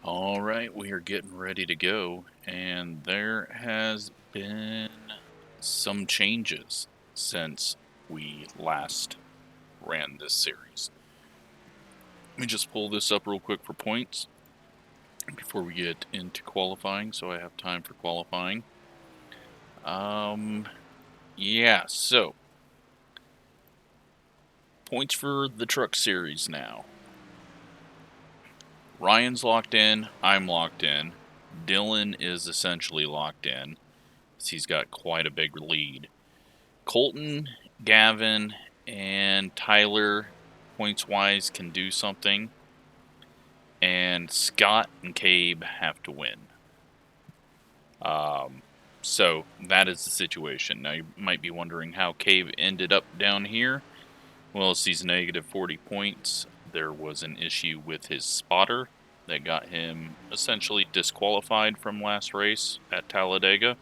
All right, we are getting ready to go, and there has been some changes since we last ran this series. Let me just pull this up real quick for points before we get into qualifying, so I have time for qualifying. Yeah, so points for the truck series now. Ryan's locked in, I'm locked in. Dylan is essentially locked in, because he's got quite a big lead. Colton, Gavin, and Tyler, points-wise, can do something. And Scott and Cabe have to win. So that is the situation. Now you might be wondering how Cabe ended up down here. Well, he's negative 40 points. There was an issue with his spotter that got him essentially disqualified from last race at Talladega.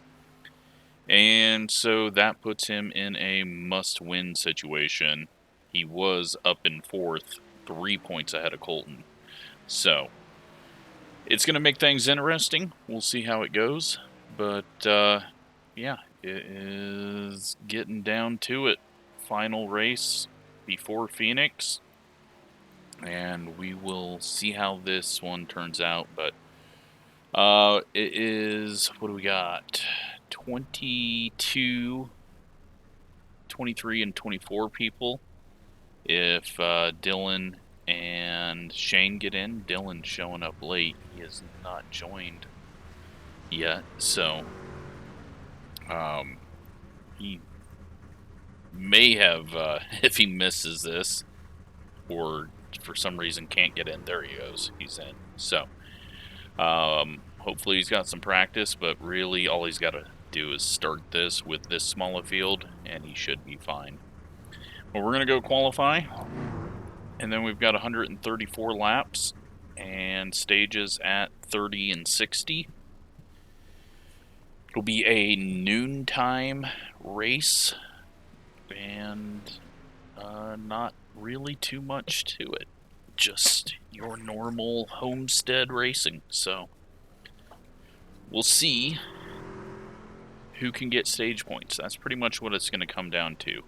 And so that puts him in a must-win situation. He was up in fourth, 3 points ahead of Colton. So it's going to make things interesting. We'll see how it goes. But, yeah, it is getting down to it. Final race before Phoenix. And we will see how this one turns out. But it is, what do we got? 22, 23, and 24 people. If Dylan and Shane get in, Dylan's showing up late. He has not joined yet, so he may have, if he misses this, or for some reason can't get in, there he goes, he's in. So hopefully he's got some practice, but really all he's got to do is start this with this smaller field, and he should be fine. Well, we're going to go qualify, and then we've got 134 laps and stages at 30 and 60. It'll be a noontime race, and not really too much to it. Just your normal Homestead racing. So we'll see who can get stage points. That's pretty much what it's going to come down to.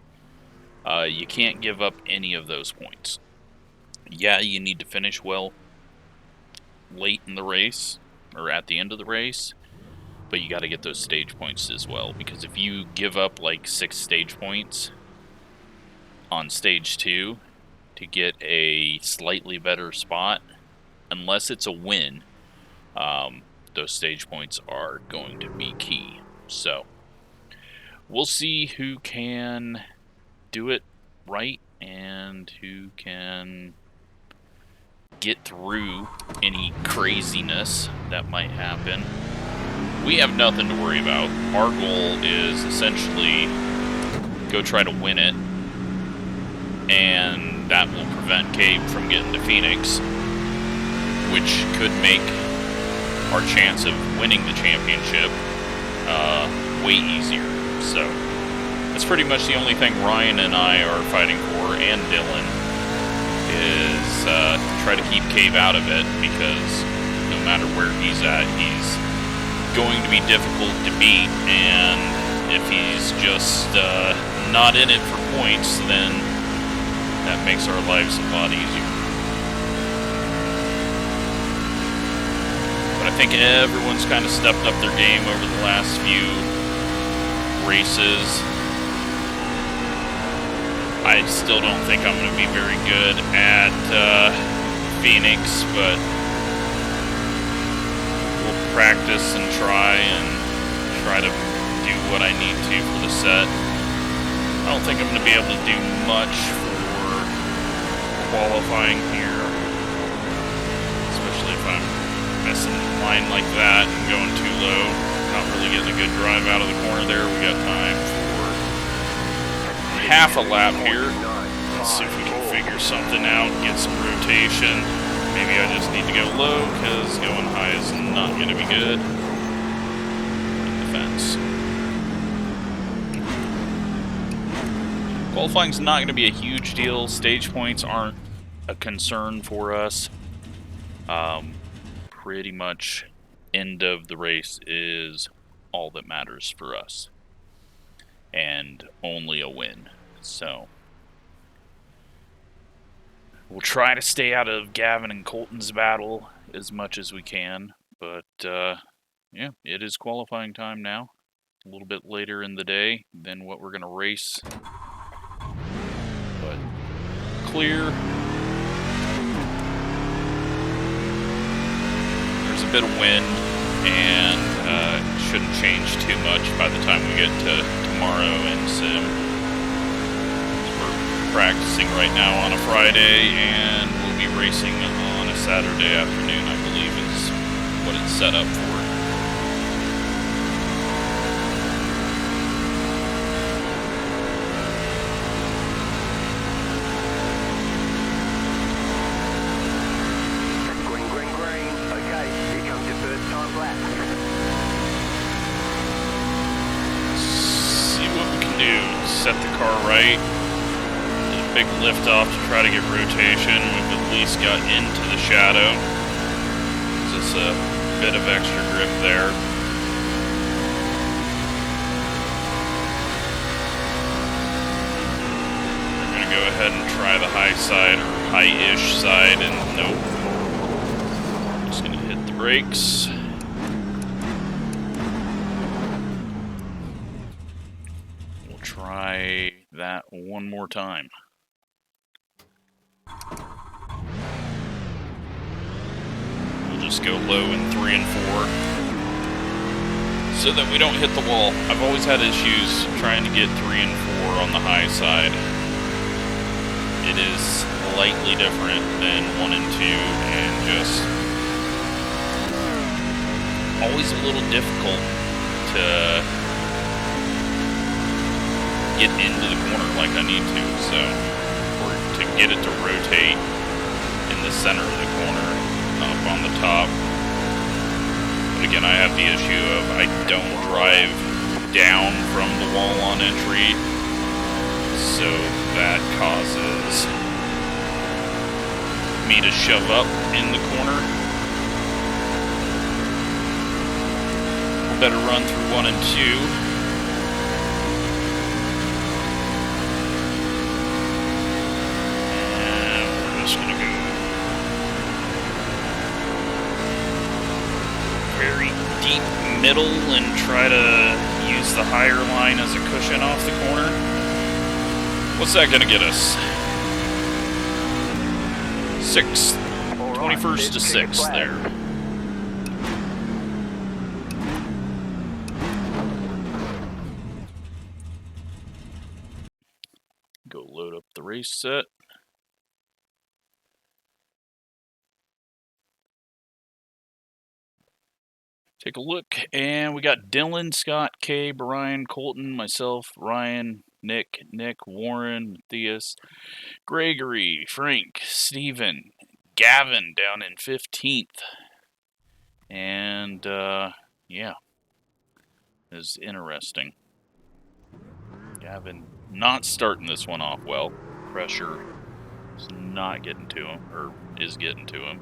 You can't give up any of those points. Yeah, you need to finish well late in the race, or at the end of the race, but you got to get those stage points as well, because if you give up like 6 stage points on stage 2 to get a slightly better spot, unless it's a win, those stage points are going to be key. So we'll see who can do it right and who can get through any craziness that might happen. We have nothing to worry about. Our goal is essentially go try to win it, and that will prevent Cabe from getting to Phoenix, which could make our chance of winning the championship way easier. So that's pretty much the only thing Ryan and I are fighting for, and Dylan, is to try to keep Cabe out of it, because no matter where he's at, he's going to be difficult to beat, and if he's just not in it for points, then that makes our lives a lot easier. But I think everyone's kind of stepped up their game over the last few races. I still don't think I'm going to be very good at Phoenix, but we'll practice and try to do what I need to for the set. I don't think I'm going to be able to do much for qualifying here, especially if I'm messing the line like that and going too low. Not really getting a good drive out of the corner there. We got time for half a lap here. Let's see if we can figure something out, get some rotation. Maybe I just need to go low, because going high is not going to be good. In the fence. Qualifying's not going to be a huge deal. Stage points aren't a concern for us. pretty much end of the race is all that matters for us. And only a win. So we'll try to stay out of Gavin and Colton's battle as much as we can. But yeah, it is qualifying time now. A little bit later in the day than what we're going to race. But clear. There's a bit of wind, and it shouldn't change too much by the time we get to tomorrow in Sim. We're practicing right now on a Friday, and we'll be racing on a Saturday afternoon, I believe is what it's set up for. Set the car right, did a big lift off to try to get rotation. We've at least got into the shadow. Gives us a bit of extra grip there. We're going to go ahead and try the high side, or high-ish side, and nope. Just going to hit the brakes. Try that one more time. We'll just go low in 3 and 4 so that we don't hit the wall. I've always had issues trying to get 3 and 4 on the high side. It is slightly different than 1 and 2, and just always a little difficult to get into the corner like I need to, so, or to get it to rotate in the center of the corner, up on the top. But again, I have the issue of I don't drive down from the wall on entry, so that causes me to shove up in the corner. Better run through 1 and 2. Middle and try to use the higher line as a cushion off the corner. What's that going to get us? 6th, 21st to 6th there. Go load up the race set. Take a look, and we got Dylan, Scott, Kay, Brian, Colton, myself, Ryan, Nick, Warren, Matthias, Gregory, Frank, Steven, Gavin down in 15th. And, yeah, it's interesting. Gavin not starting this one off well. Pressure is not getting to him, or is getting to him.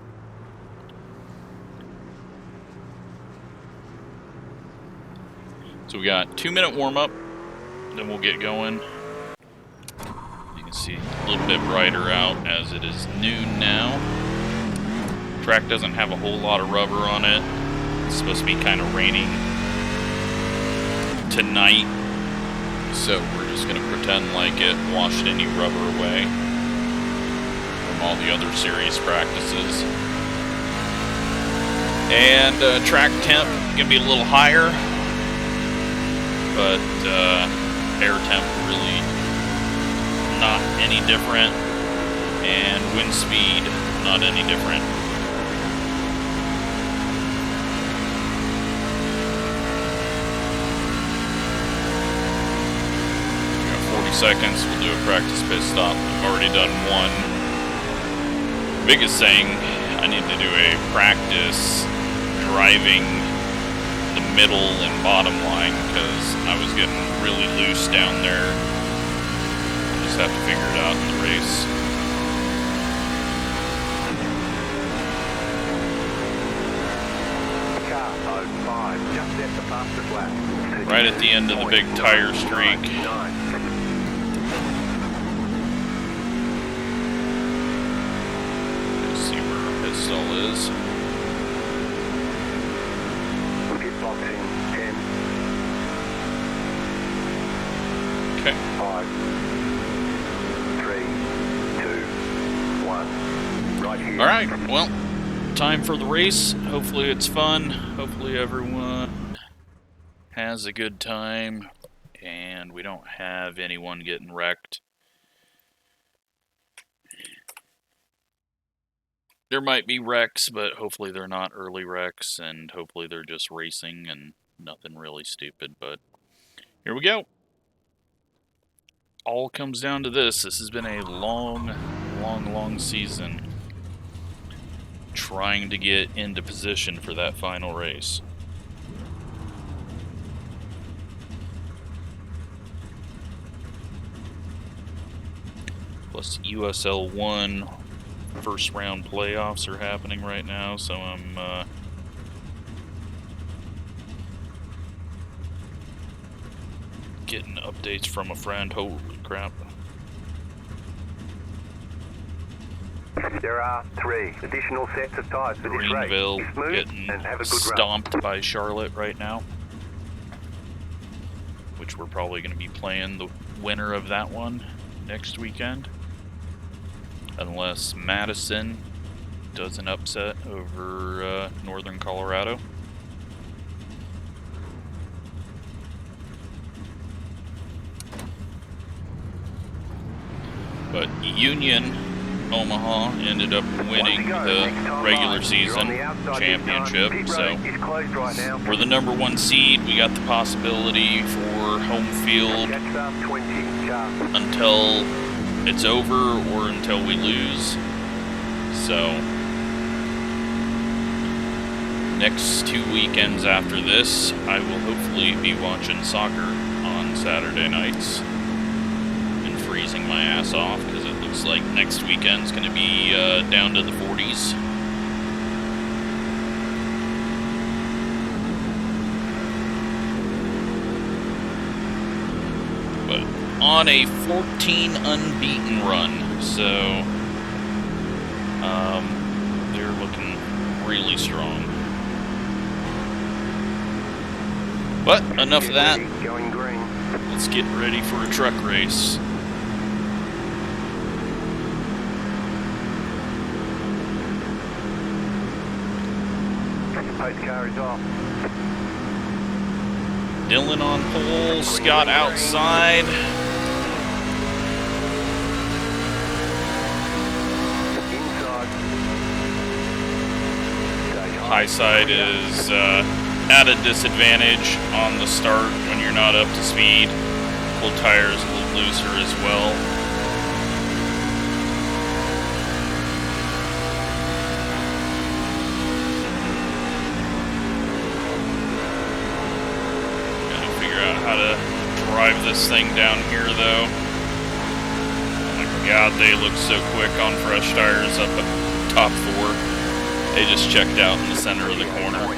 So we got 2-minute warm-up, then we'll get going. You can see a little bit brighter out as it is noon now. Track doesn't have a whole lot of rubber on it. It's supposed to be kind of raining tonight, so we're just going to pretend like it washed any rubber away from all the other series practices. And track temp going to be a little higher, but air temp really not any different, and wind speed not any different. We got 40 seconds, we'll do a practice pit stop. I've already done one. Biggest thing, I need to do a practice driving the middle and bottom line, because I was getting really loose down there. Just have to figure it out in the race. Right at the end of the big tire streak. Let's see where our pistol is. Okay. 5, 3, 2, 1. Right here. Alright, well, time for the race. Hopefully it's fun. Hopefully everyone has a good time and we don't have anyone getting wrecked. There might be wrecks, but hopefully they're not early wrecks, and hopefully they're just racing and nothing really stupid, but here we go. All comes down to this. This has been a long season trying to get into position for that final race. Plus USL 1 first round playoffs are happening right now, so I'm getting updates from a friend. Holy crap. There are 3 additional sets of tires for this race. Greenville Smooth getting and have a good stomped run. by Charlotte right now, which we're probably going to be playing the winner of that one next weekend. Unless Madison does an upset over Northern Colorado. But Union Omaha ended up winning the regular season championship, so we're the #1 seed. We got the possibility for home field until it's over or until we lose. So next 2 weekends after this, I will hopefully be watching soccer on Saturday nights and freezing my ass off, because it looks like next weekend's going to be down to the 40s. But on a 14 unbeaten run, so they're looking really strong. But enough of that. Let's get ready for a truck race. Car is off. Dylan on pole, Scott outside. High side is at a disadvantage on the start when you're not up to speed. Full tires a little looser as well. Gotta figure out how to drive this thing down here though. Oh my god, they look so quick on fresh tires up at top 4. They just checked out in the center of the corner.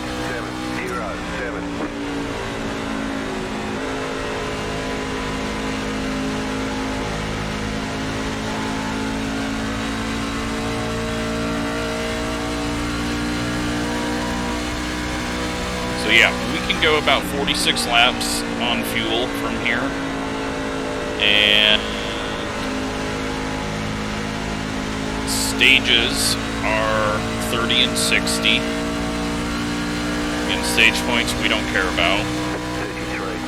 So yeah, we can go about 46 laps on fuel from here. And stages are 30 and 60. In stage points, we don't care about.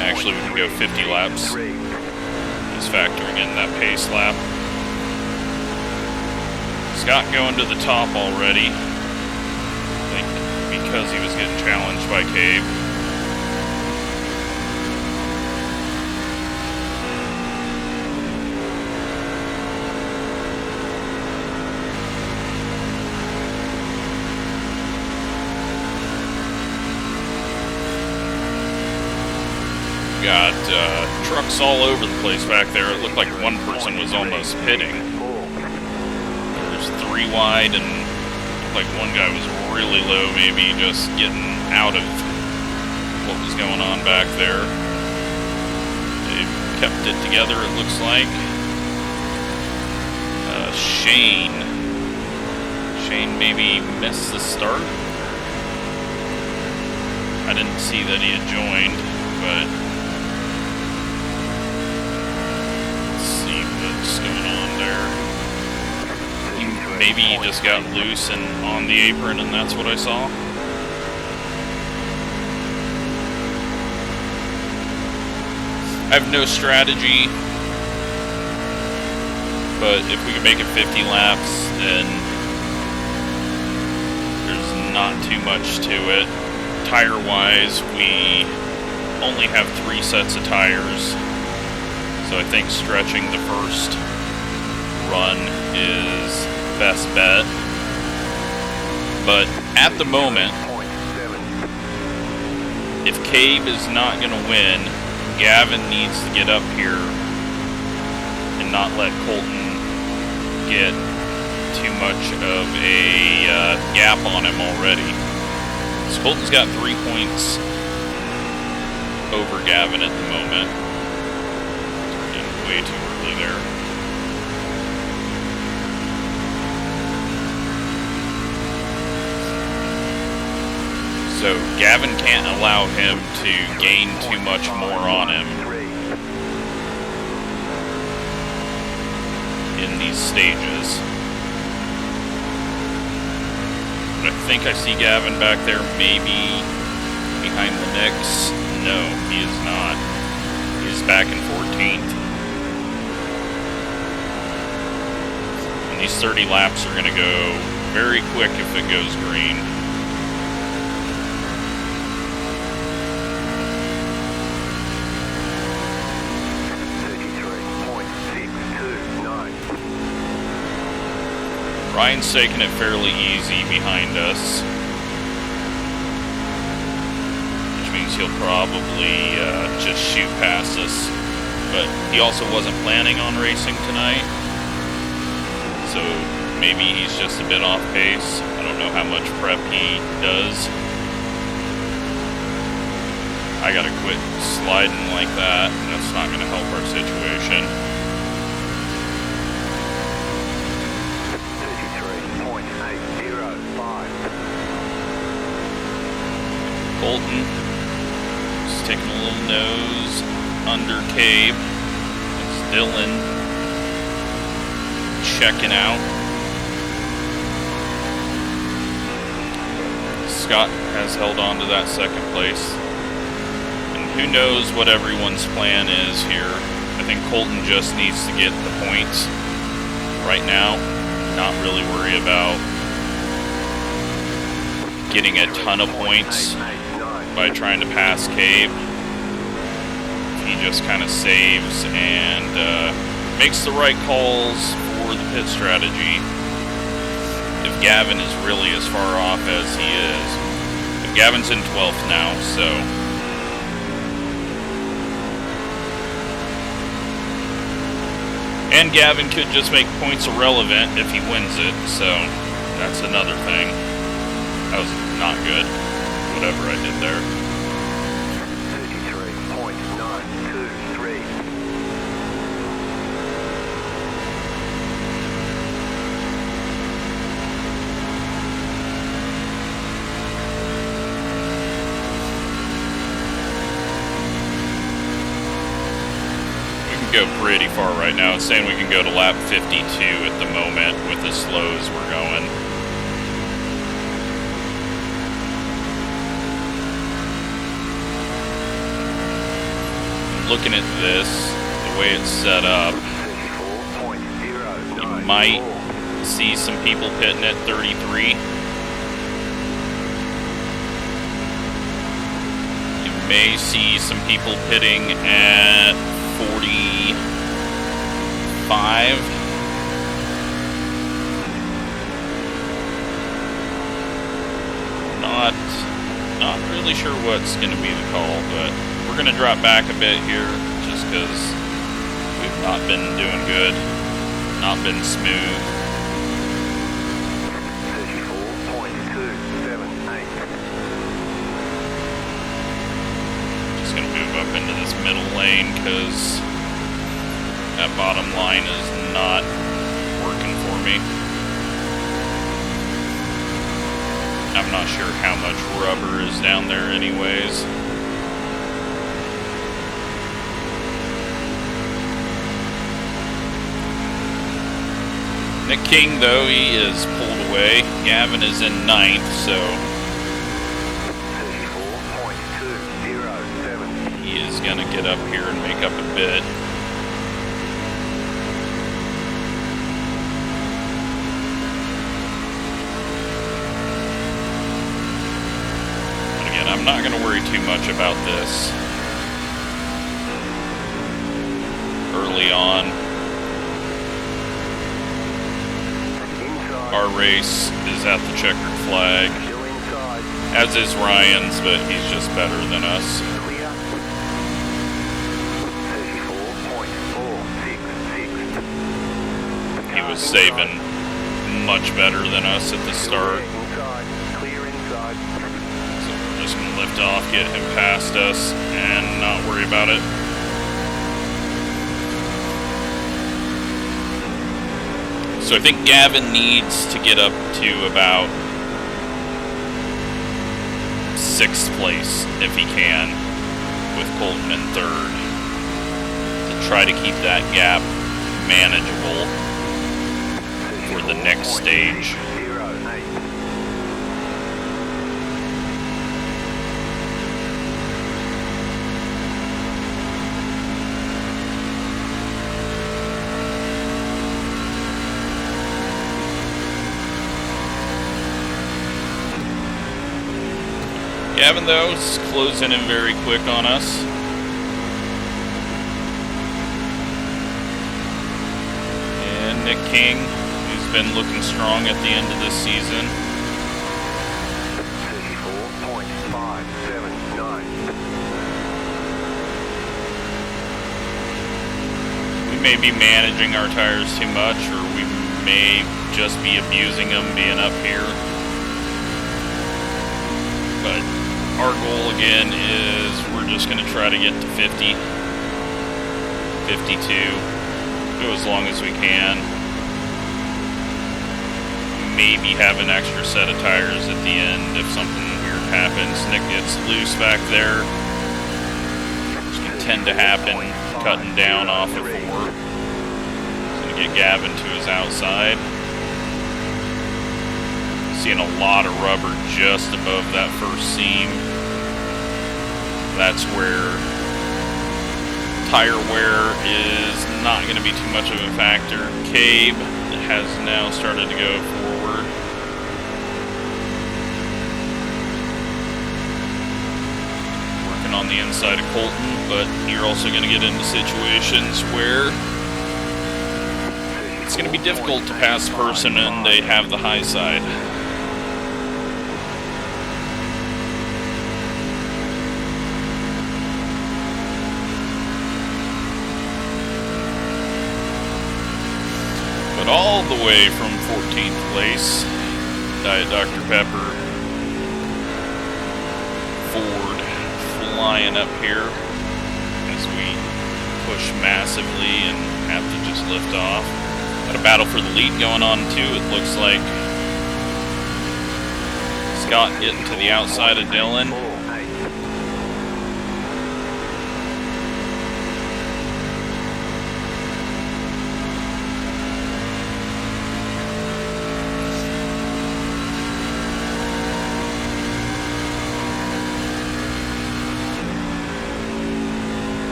Actually, we can go 50 laps. Just factoring in that pace lap. Scott going to the top already. I think because he was getting challenged by Cave. Got trucks all over the place back there. It looked like one person was almost pitting. There's 3 wide, and looked like one guy was really low, maybe just getting out of what was going on back there. They kept it together, it looks like. Shane maybe missed the start. I didn't see that he had joined, but let's see what's going on there. Maybe he just got loose and on the apron, and that's what I saw. I have no strategy, but if we can make it 50 laps, then there's not too much to it. Tire-wise, we only have 3 sets of tires, so I think stretching the first run is best bet. But at the moment, if Cabe is not going to win, Gavin needs to get up here and not let Colton get too much of a gap on him already. So Colton's got 3 points over Gavin at the moment. Getting way too early there. So Gavin can't allow him to gain too much more on him in these stages. But I think I see Gavin back there, maybe behind the Knicks. No, he is not. He's back in 14th. And these 30 laps are going to go very quick if it goes green. Ryan's taking it fairly easy behind us, which means he'll probably just shoot past us. But he also wasn't planning on racing tonight, so maybe he's just a bit off pace. I don't know how much prep he does. I gotta quit sliding like that. That's not gonna help our situation. Colton just taking a little nose under Cabe. It's Dylan checking out. Scott has held on to that second place. And who knows what everyone's plan is here. I think Colton just needs to get the points right now. Not really worry about getting a ton of points by trying to pass Cabe. He just kind of saves and makes the right calls for the pit strategy. If Gavin is really as far off as he is. But Gavin's in 12th now, so. And Gavin could just make points irrelevant if he wins it, so that's another thing. That was not good. Whatever I did there. 33.923. We can go pretty far right now. It's saying we can go to lap 52 at the moment with as slow as we're going. Looking at this, the way it's set up, you might see some people pitting at 33. You may see some people pitting at 45. Not really sure what's going to be the call, but we're going to drop back a bit here just because we've not been doing good, not been smooth. 34.278. this middle lane because that bottom line is not working for me. I'm not sure how much rubber is down there anyways. Nick King, though, he is pulled away. Gavin is in 9th, so 34.207. he is going to get up here and make up a bit. But again, I'm not going to worry too much about this early on. Our race is at the checkered flag, as is Ryan's, but he's just better than us. Clear. 34.466. He was saving much better than us at the start. Clear inside. So we're just going to lift off, get him past us, and not worry about it. So I think Gavin needs to get up to about 6th place, if he can, with Colton in 3rd, to try to keep that gap manageable for the next stage. Gavin, though, is closing in very quick on us. And Nick King, who's been looking strong at the end of this season. 34.579. We may be managing our tires too much, or we may just be abusing them being up here. But our goal again is we're just going to try to get to 50, 52, go as long as we can. Maybe have an extra set of tires at the end if something weird happens. Nick gets loose back there, which can tend to happen, cutting down off of 4. He's going to get Gavin to his outside. Seeing a lot of rubber just above that first seam. That's where tire wear is not going to be too much of a factor. Cabe has now started to go forward. Working on the inside of Colton, but you're also going to get into situations where it's going to be difficult to pass a person and they have the high side. But all the way from 14th place, Diet Dr. Pepper, Ford flying up here as we push massively and have to just lift off. Got a battle for the lead going on too, it looks like. Scott getting to the outside of Dylan.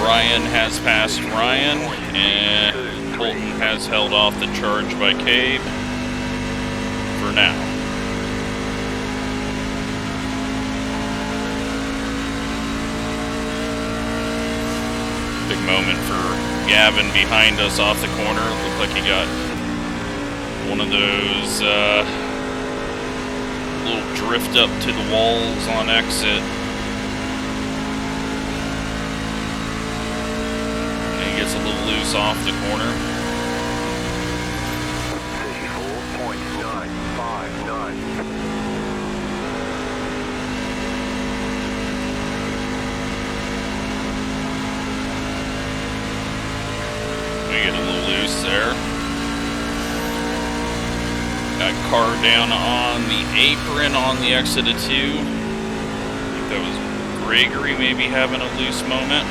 Ryan has passed Ryan, and Colton has held off the charge by Cabe for now. Big moment for Gavin behind us off the corner. Looked like he got one of those little drift up to the walls on exit. loose off the corner. 34.959. We get a little loose there. Got car down on the apron on the exit of 2. I think that was Gregory maybe having a loose moment.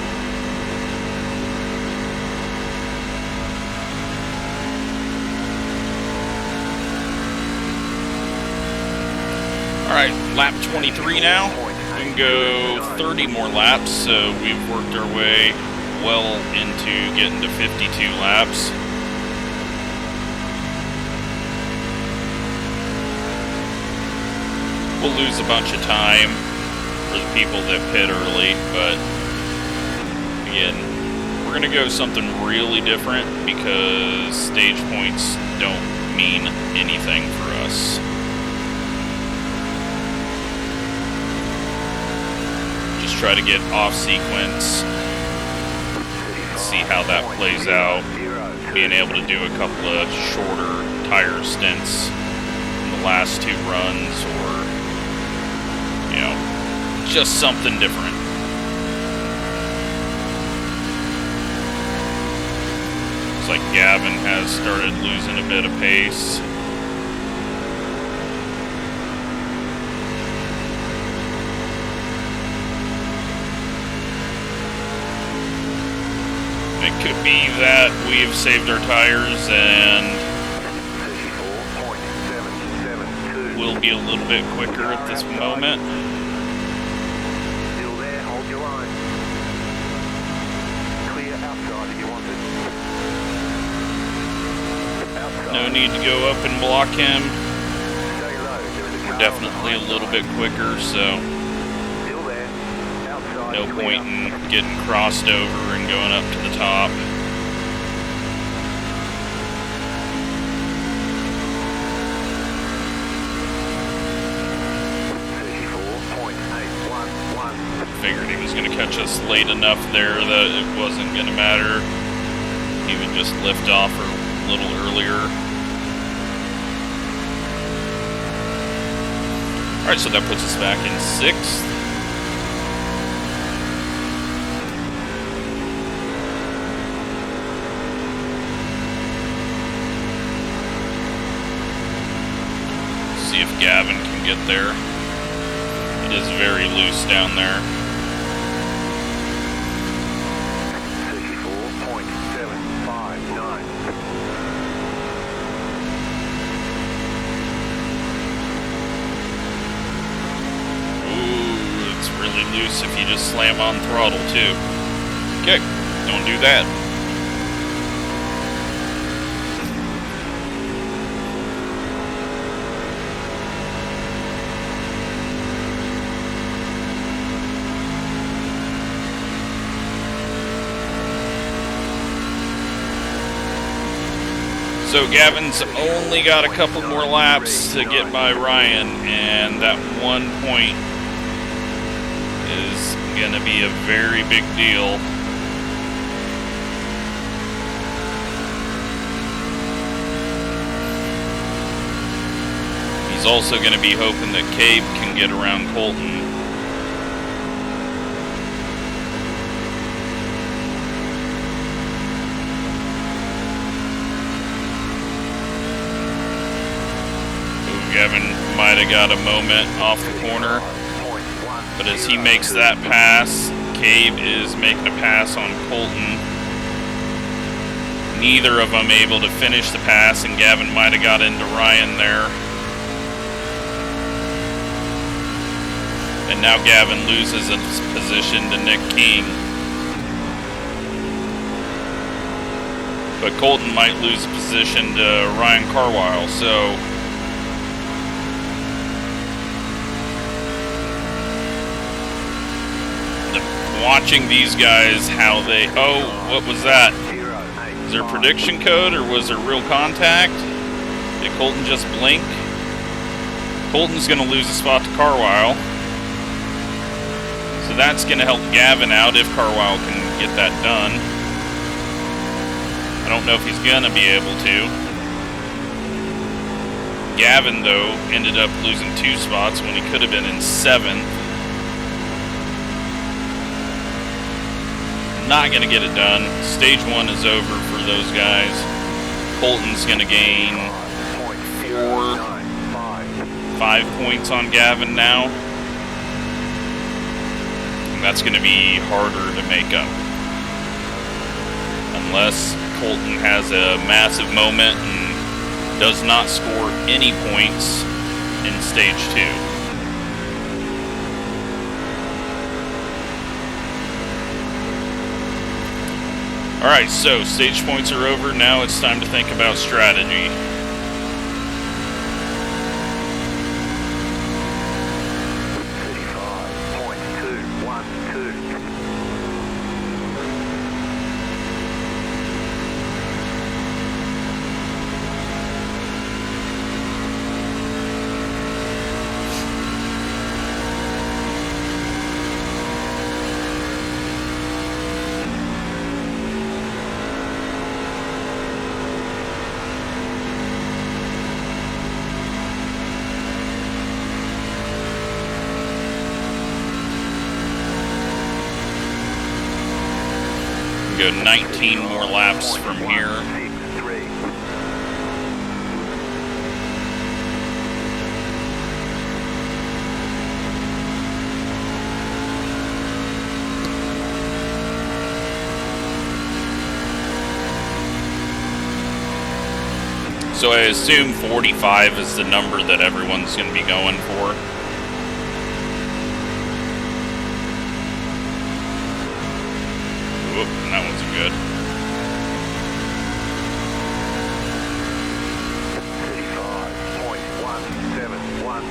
Alright, lap 23 now. We can go 30 more laps, so we've worked our way well into getting to 52 laps. We'll lose a bunch of time for the people that pit early, but again, we're going to go something really different because stage points don't mean anything for us. Just try to get off sequence, see how that plays out, being able to do a couple of shorter tire stints in the last 2 runs, or you know, just something different. Looks like Gavin has started losing a bit of pace. It could be that we've saved our tires and we'll be a little bit quicker at this moment. Still there, hold your line. Clear outside if you want it. Outside. No need to go up and block him. Stay low. There is a We're car definitely a behind little you. bit quicker, so Still there. Outside. no clear. point in getting crossed over and going up to the top. Figured he was going to catch us late enough there that it wasn't going to matter. He would just lift off a little earlier. Alright, so that puts us back in 6th. See if Gavin can get there. It is very loose down there. 34.759. Ooh, it's really loose if you just slam on throttle too. Okay, don't do that. So Gavin's only got a couple more laps to get by Ryan, and that 1 point is going to be a very big deal. He's also going to be hoping that Cabe can get around Colton. Gavin might have got a moment off the corner, but as he makes that pass, Cabe is making a pass on Colton. Neither of them able to finish the pass, and Gavin might have got into Ryan there. And now Gavin loses his position to Nick King. But Colton might lose a position to Ryan Carwile, so watching these guys, how they... Oh, what was that? Is there a prediction code, or was there real contact? Did Colton just blink? Colton's going to lose a spot to Carwile. So that's going to help Gavin out if Carwile can get that done. I don't know if he's gonna be able to. Gavin, though, ended up losing 2 spots when he could have been in 7th. Not gonna get it done. Stage 1 is over for those guys. Colton's gonna gain 5 points on Gavin now. And that's gonna be harder to make up. Unless Colton has a massive moment and does not score any points in stage 2. Alright, so stage points are over. Now it's time to think about strategy. Go 19 more laps from here. So I assume 45 is the number that everyone's going to be going for. Whoop, that wasn't good. 35.171.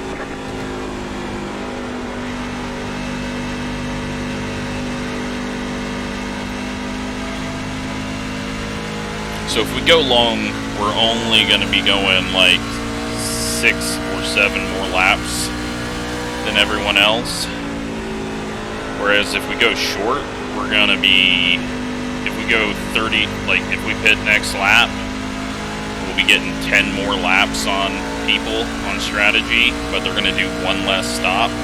So if we go long, we're only going to be going like 6 or 7 more laps than everyone else. Whereas if we go short, we're going to be, if we go 30, like if we pit next lap, we'll be getting 10 more laps on people on strategy, but they're going to do 1 less stop. 35.276.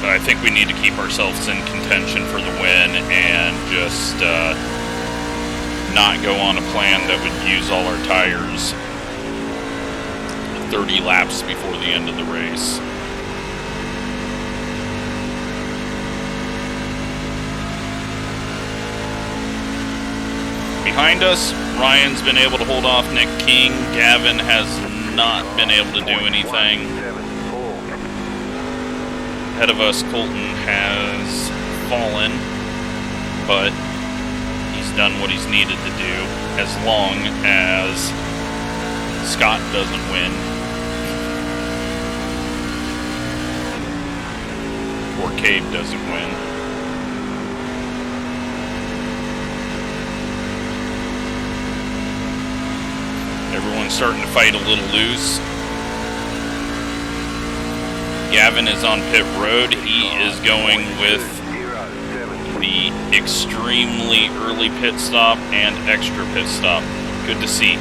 But I think we need to keep ourselves in contention for the win and just not go on a plan that would use all our tires 30 laps before the end of the race. Behind us, Ryan's been able to hold off Nick King. Gavin has not been able to do anything. Ahead of us, Colton has fallen, but he's done what he's needed to do, as long as Scott doesn't win. Or Cave doesn't win. Everyone's starting to fight a little loose. Gavin is on pit road. He is going with the extremely early pit stop and extra pit stop. Good to see.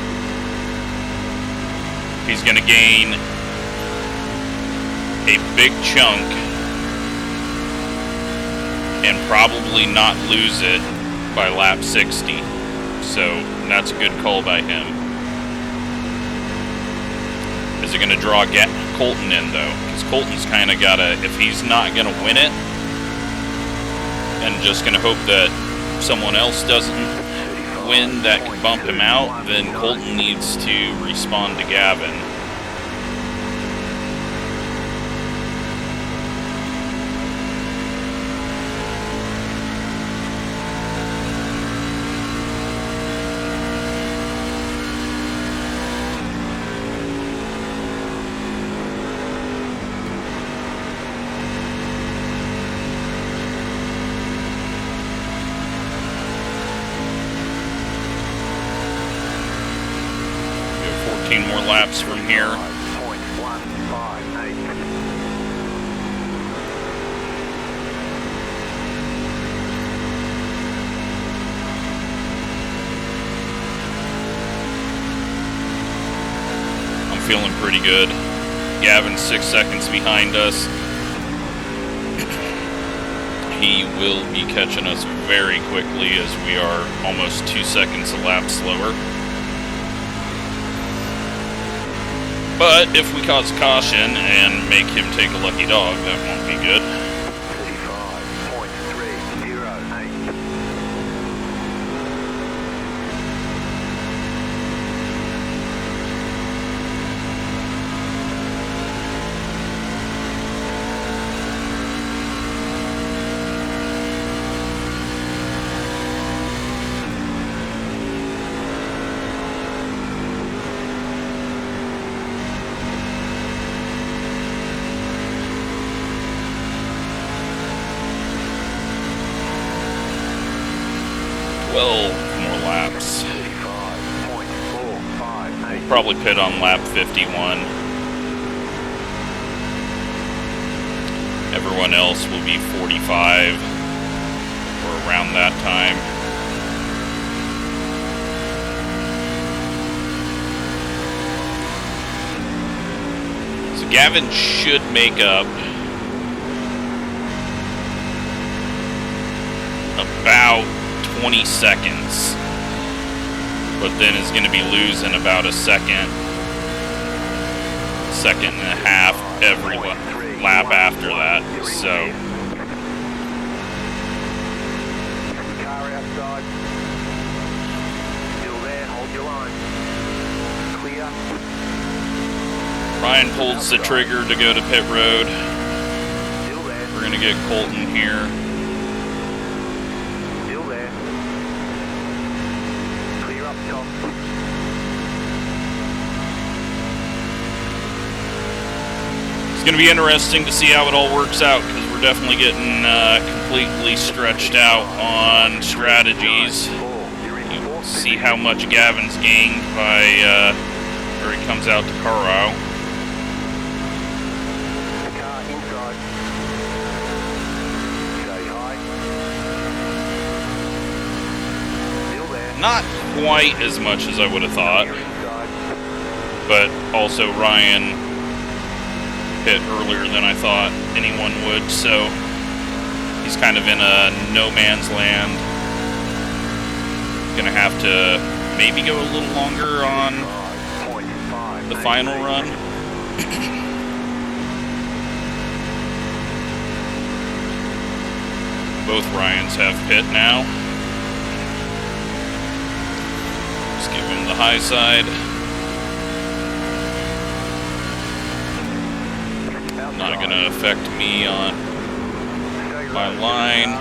He's going to gain a big chunk and probably not lose it by lap 60. So that's a good call by him. Is it going to draw Colton in, though? Because Colton's kind of got to, if he's not going to win it, and just going to hope that someone else doesn't win that can bump him out, then Colton needs to respond to Gavin. More laps from here. feeling pretty good. Gavin's 6 seconds behind us. He will be catching us very quickly as we are almost 2 seconds a lap slower. But if we cause caution and make him take a lucky dog, that won't be good. 35.308. 12 more laps. 35.458. Probably pit on lap 51. Everyone else will be 45 or around that time. So Gavin should make up about 20 seconds, but then is going to be losing about a second and a half every lap after that. So Car outside. Still there, hold your line. Clear. Ryan pulls the trigger to go to pit road. Still there. We're going to get Colton here. Still there. Clear up top. It's going to be interesting to see how it all works out, because we're definitely getting completely stretched out on strategies. You see how much Gavin's gained by where he comes out to Carlisle. Car inside. Stay high. Still there. Not quite as much as I would have thought, Clear inside. but also Ryan hit earlier than I thought anyone would, so he's kind of in a no man's land. Gonna have to maybe go a little longer on 5.5. the final run. Both Ryans have pit now. Just give him the high side. Not going to affect me on my line.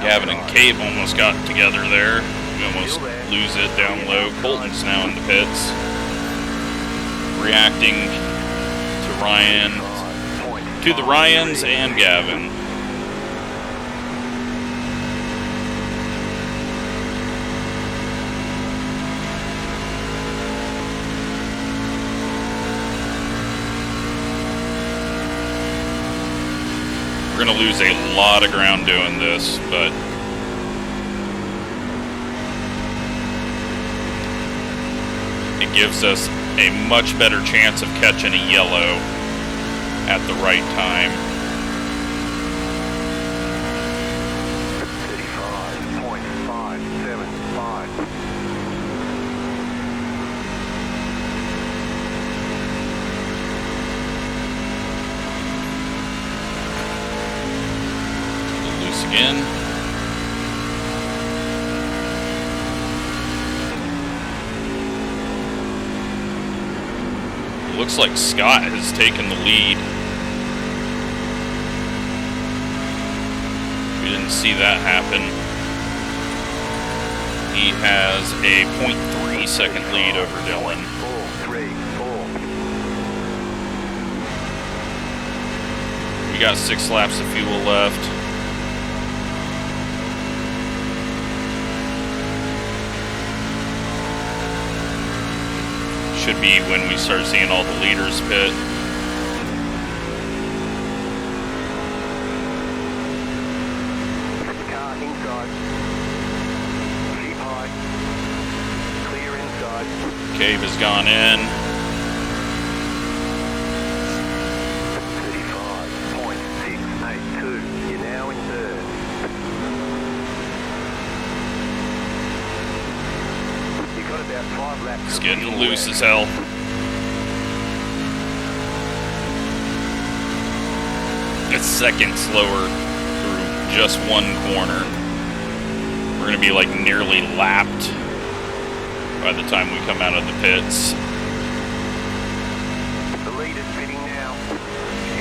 Gavin and Cave almost got together there. We almost lose it down low. Colton's now in the pits. Reacting to Ryan, to the Ryans and Gavin. We're going to lose a lot of ground doing this, but it gives us a much better chance of catching a yellow at the right time. 35.575. Loose again. Looks like Scott has taken the lead. We didn't see that happen. He has a 0.3 second lead over Dylan. 4.34. We got 6 laps of fuel left. Should be when we start seeing all the leaders pit. Car inside. Keep high. Clear inside. Cave has gone in. 35.682. You're now in third. You've got about 5 laps. It's getting loose as hell. It's second slower through just one corner. We're going to be like nearly lapped by the time we come out of the pits. The leader's pitting now.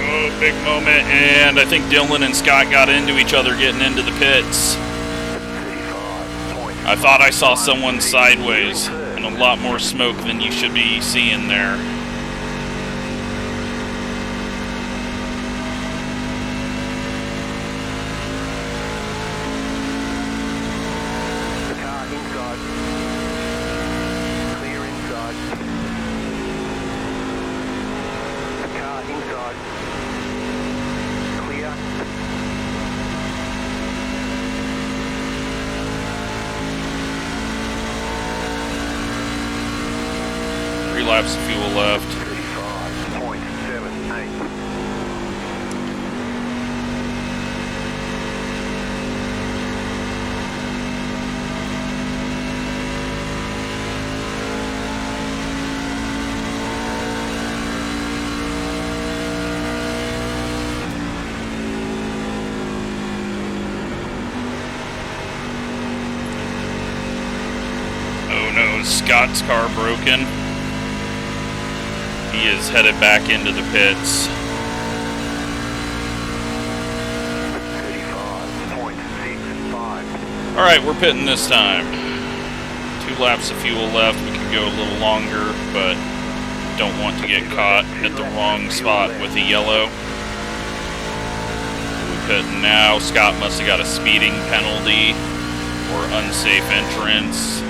Oh, big moment, and I think Dylan and Scott got into each other getting into the pits. 35. I thought I saw someone sideways, and a lot more smoke than you should be seeing there. Laps of fuel left. 35.78. Oh no, is Scott's car broken? He is headed back into the pits. 35.65. Alright, we're pitting this time. 2 laps of fuel left. We could go a little longer, but don't want to get caught at the wrong spot with the yellow. We're pitting now. Scott must have got a speeding penalty or unsafe entrance.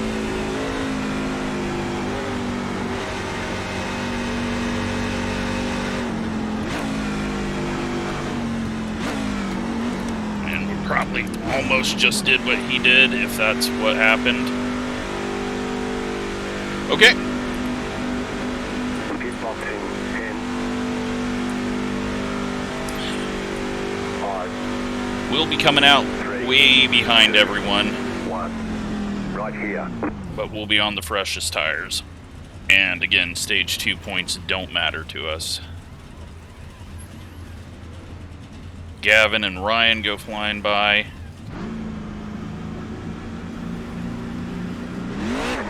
Probably almost just did what he did, if that's what happened. Okay. Pit boxing 10. 5. We'll be coming out way behind everyone. 1. Right here. But we'll be on the freshest tires. And again, stage 2 points don't matter to us. Gavin and Ryan go flying by.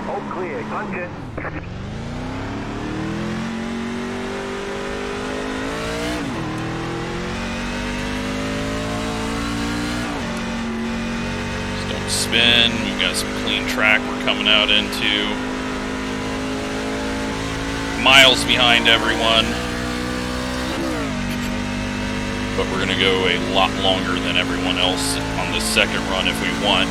All clear. Punch it. Just don't spin. We've got some clean track we're coming out into. Miles behind everyone. But we're going to go a lot longer than everyone else on this second run if we want.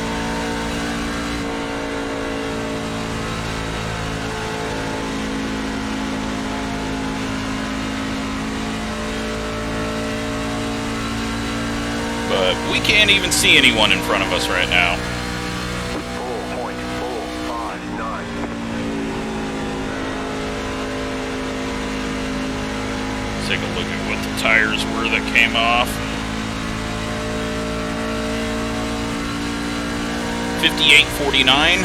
But we can't even see anyone in front of us right now. 4.459. Take a look at what the tires were that came off. 58.49.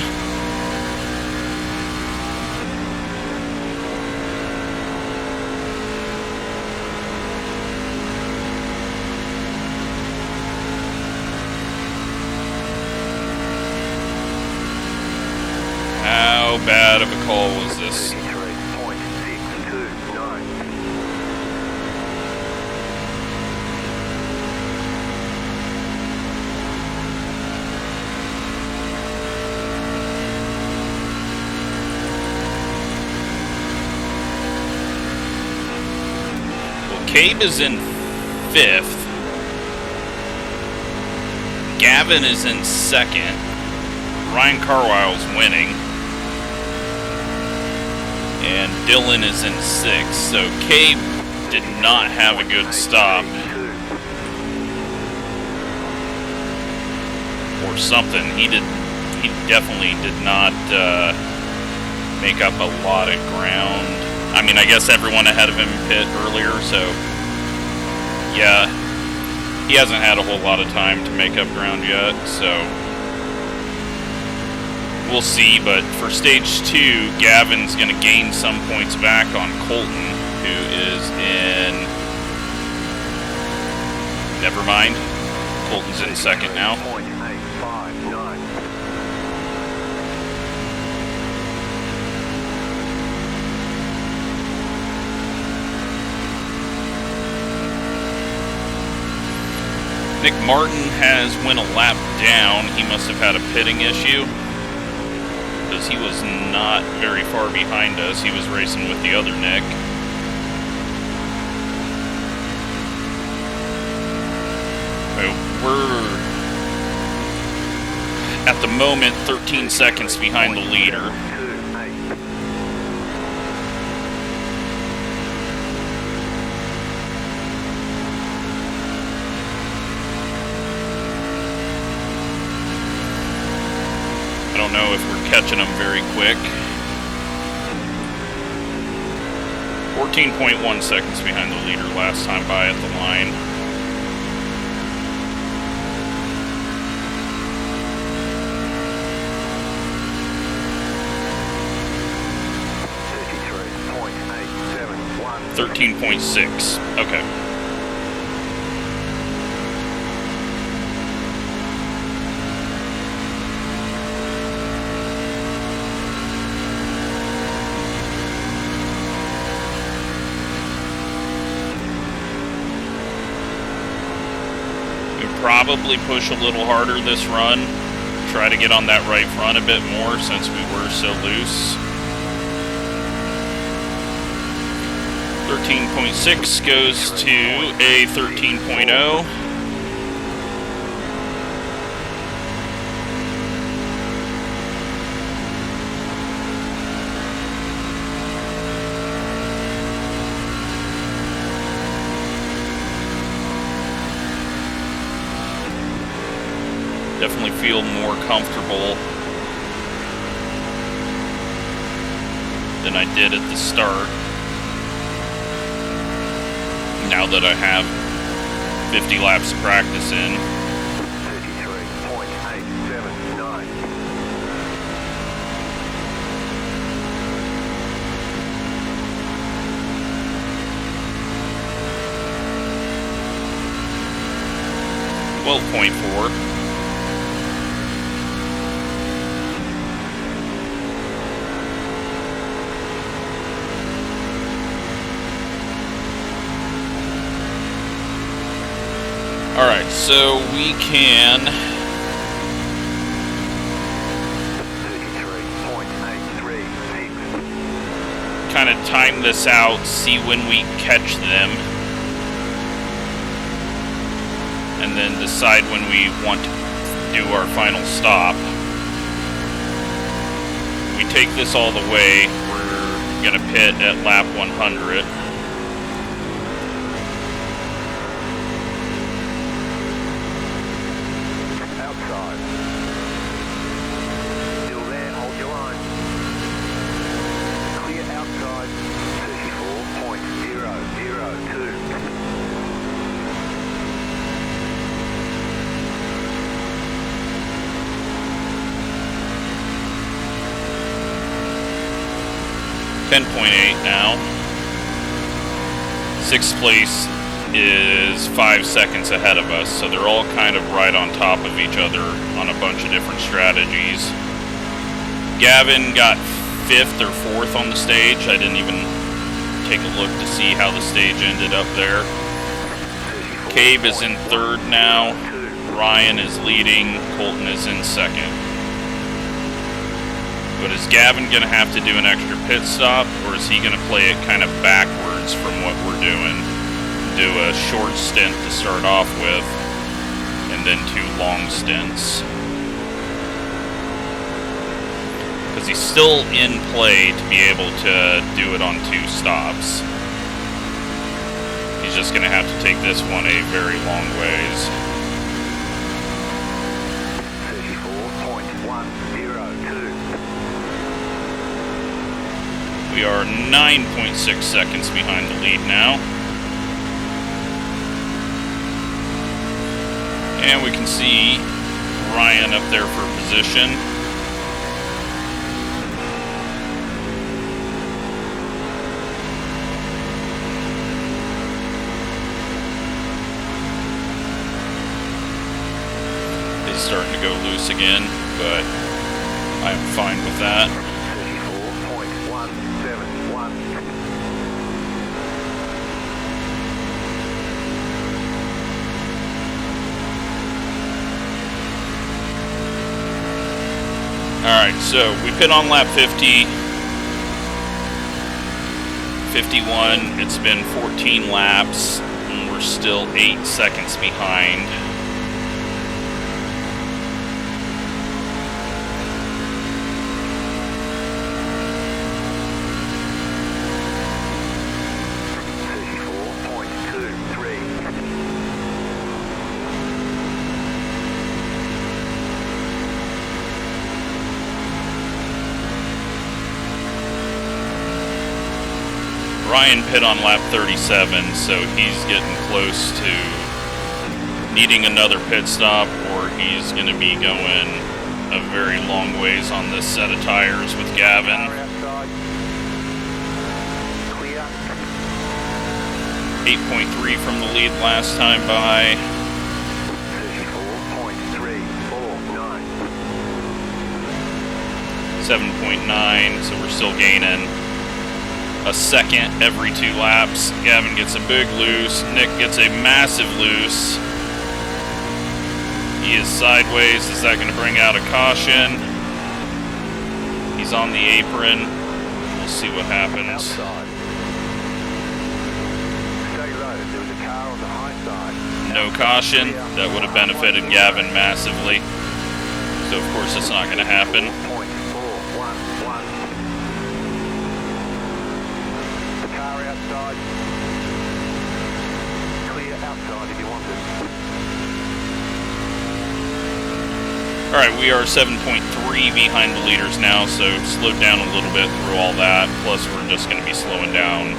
How bad of a call was this? 33.629. Cabe is in 5th. Gavin is in 2nd. Ryan Carwile's winning. And Dylan is in 6th. So Cabe did not have a good stop. Or something. He definitely did not make up a lot of ground. I mean, I guess everyone ahead of him pit earlier, so yeah, he hasn't had a whole lot of time to make up ground yet, so we'll see. But for stage 2, Gavin's going to gain some points back on Colton, who is in... Never mind. Colton's in second now. Nick Martin has went a lap down. He must have had a pitting issue, because he was not very far behind us. He was racing with the other Nick. We're, at the moment, 13 seconds behind the leader. I don't know if we're catching them very quick. 14.1 seconds behind the leader last time by at the line. $13.6. Okay. Probably push a little harder this run. Try to get on that right front a bit more since we were so loose. 13.6 goes to a 13.0. Definitely feel more comfortable than I did at the start. Now that I have 50 laps of practice in. 33.879. $12.4. Alright, so we can 33.836. kind of time this out, see when we catch them, and then decide when we want to do our final stop. If we take this all the way, we're going to pit at lap 100. Now. 6th place is 5 seconds ahead of us, so they're all kind of right on top of each other on a bunch of different strategies. Gavin got 5th or 4th on the stage. I didn't even take a look to see how the stage ended up there. Cabe is in 3rd now. Ryan is leading. Colton is in 2nd. But is Gavin going to have to do an extra pit stop, or is he going to play it kind of backwards from what we're doing? Do a short stint to start off with, and then 2 long stints. Because he's still in play to be able to do it on 2 stops. He's just going to have to take this one a very long ways. 34.102. We are 9.6 seconds behind the lead now. And we can see Ryan up there for position. He's starting to go loose again, but I'm fine with that. 34.171. Alright, so we pit on lap 50. 51. It's been 14 laps, and we're still 8 seconds behind. Ryan pit on lap 37, so he's getting close to needing another pit stop, or he's going to be going a very long ways on this set of tires with Gavin. 8.3 from the lead last time by. 7.9, so we're still gaining a second every 2 laps. Gavin gets a big loose. Nick gets a massive loose. He is sideways. Is that going to bring out a caution? He's on the apron. We'll see what happens. No caution. That would have benefited Gavin massively. So of course it's not going to happen. Outside. Clear outside if you want it. Alright, we are 7.3 behind the leaders now, so slowed down a little bit through all that. Plus we're just going to be slowing down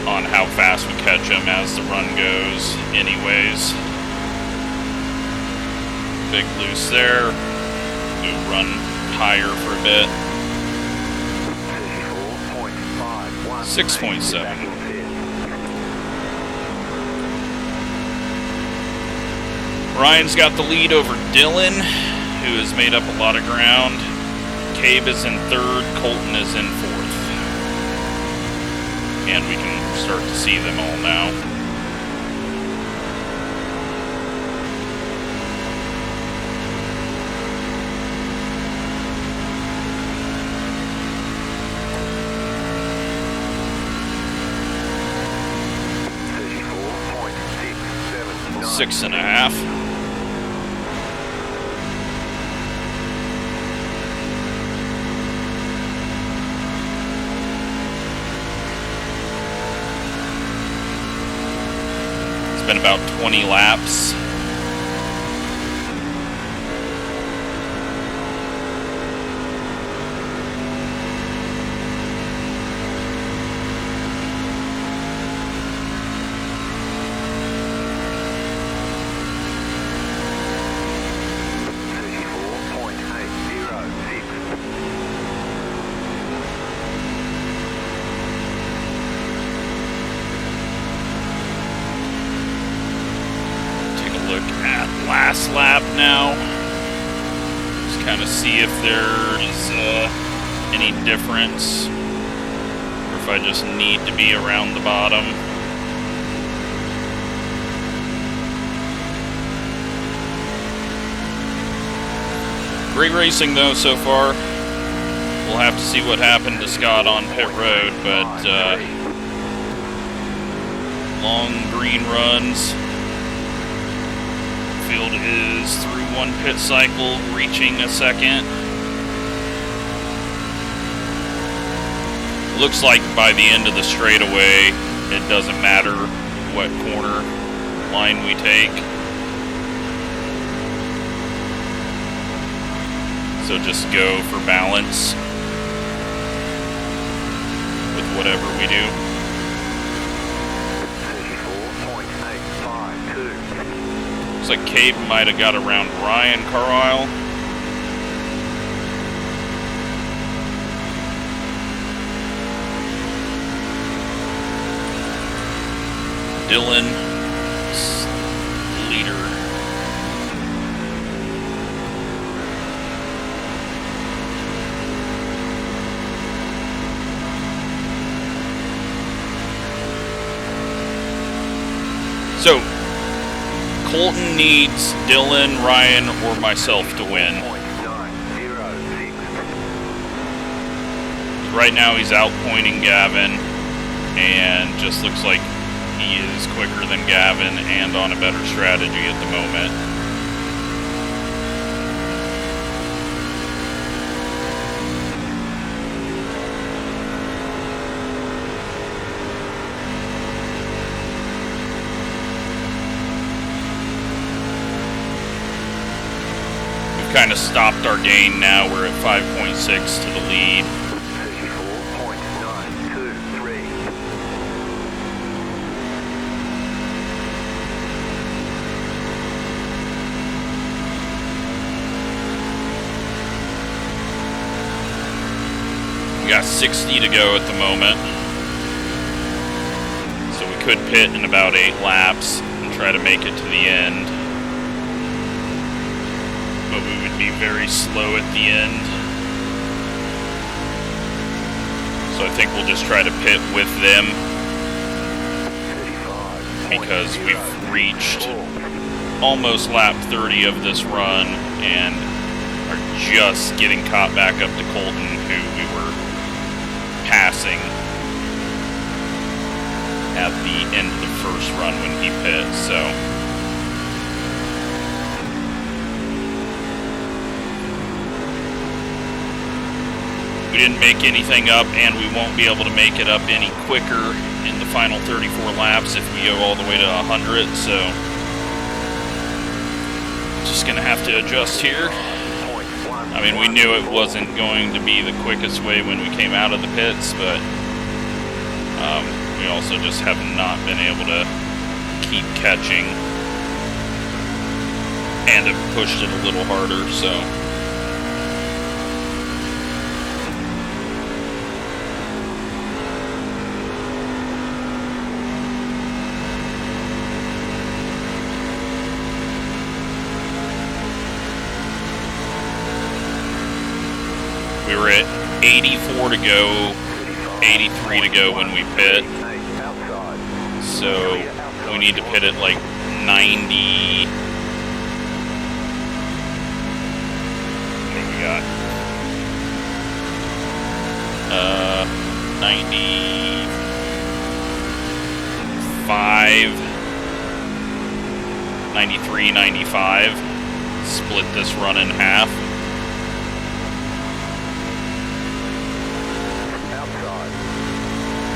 on how fast we catch them as the run goes anyways. Big loose there. We'll run higher for a bit. 6.7. Ryan's got the lead over Dylan, who has made up a lot of ground. Cabe is in 3rd, Colton is in 4th. And we can start to see them all now. Six and a half. It's been about 20 laps. Last lap now. Just kind of see if there's any difference, or if I just need to be around the bottom. Great racing though so far. We'll have to see what happened to Scott on pit road, but long green runs. Field is through 1 pit cycle, reaching a second. Looks like by the end of the straightaway, it doesn't matter what corner line we take. So just go for balance. whatever we do. 34.852. Looks like Cave might have got around Ryan Carlisle. Dylan, leader. So, Colton needs Dylan, Ryan, or myself to win. 0.906. Right now he's outpointing Gavin, and just looks like he is quicker than Gavin and on a better strategy at the moment. We've kind of stopped our gain now. We're at 5.6 to the lead. 34.923. We got 60 to go at the moment. So we could pit in about 8 laps and try to make it to the end. But we would be very slow at the end. So I think we'll just try to pit with them, because we've reached almost lap 30 of this run and are just getting caught back up to Colton, who we were passing at the end of the first run when he pit. So we didn't make anything up, and we won't be able to make it up any quicker in the final 34 laps if we go all the way to 100, so just gonna have to adjust here. I mean, we knew it wasn't going to be the quickest way when we came out of the pits, but we also just have not been able to keep catching and have pushed it a little harder, so. We were at 84 to go, 83 to go when we pit. So we need to pit at like 90. Okay, we got 95, 93, 95. Split this run in half.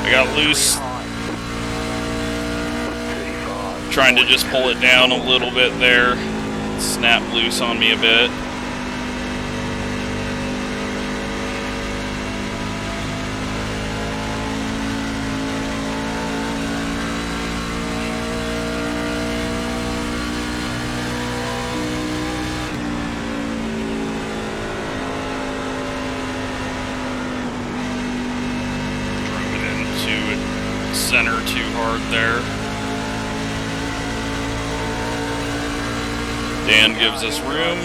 I got loose, trying to just pull it down a little bit there. Snapped loose on me a bit. Center too hard there. Dan gives us room.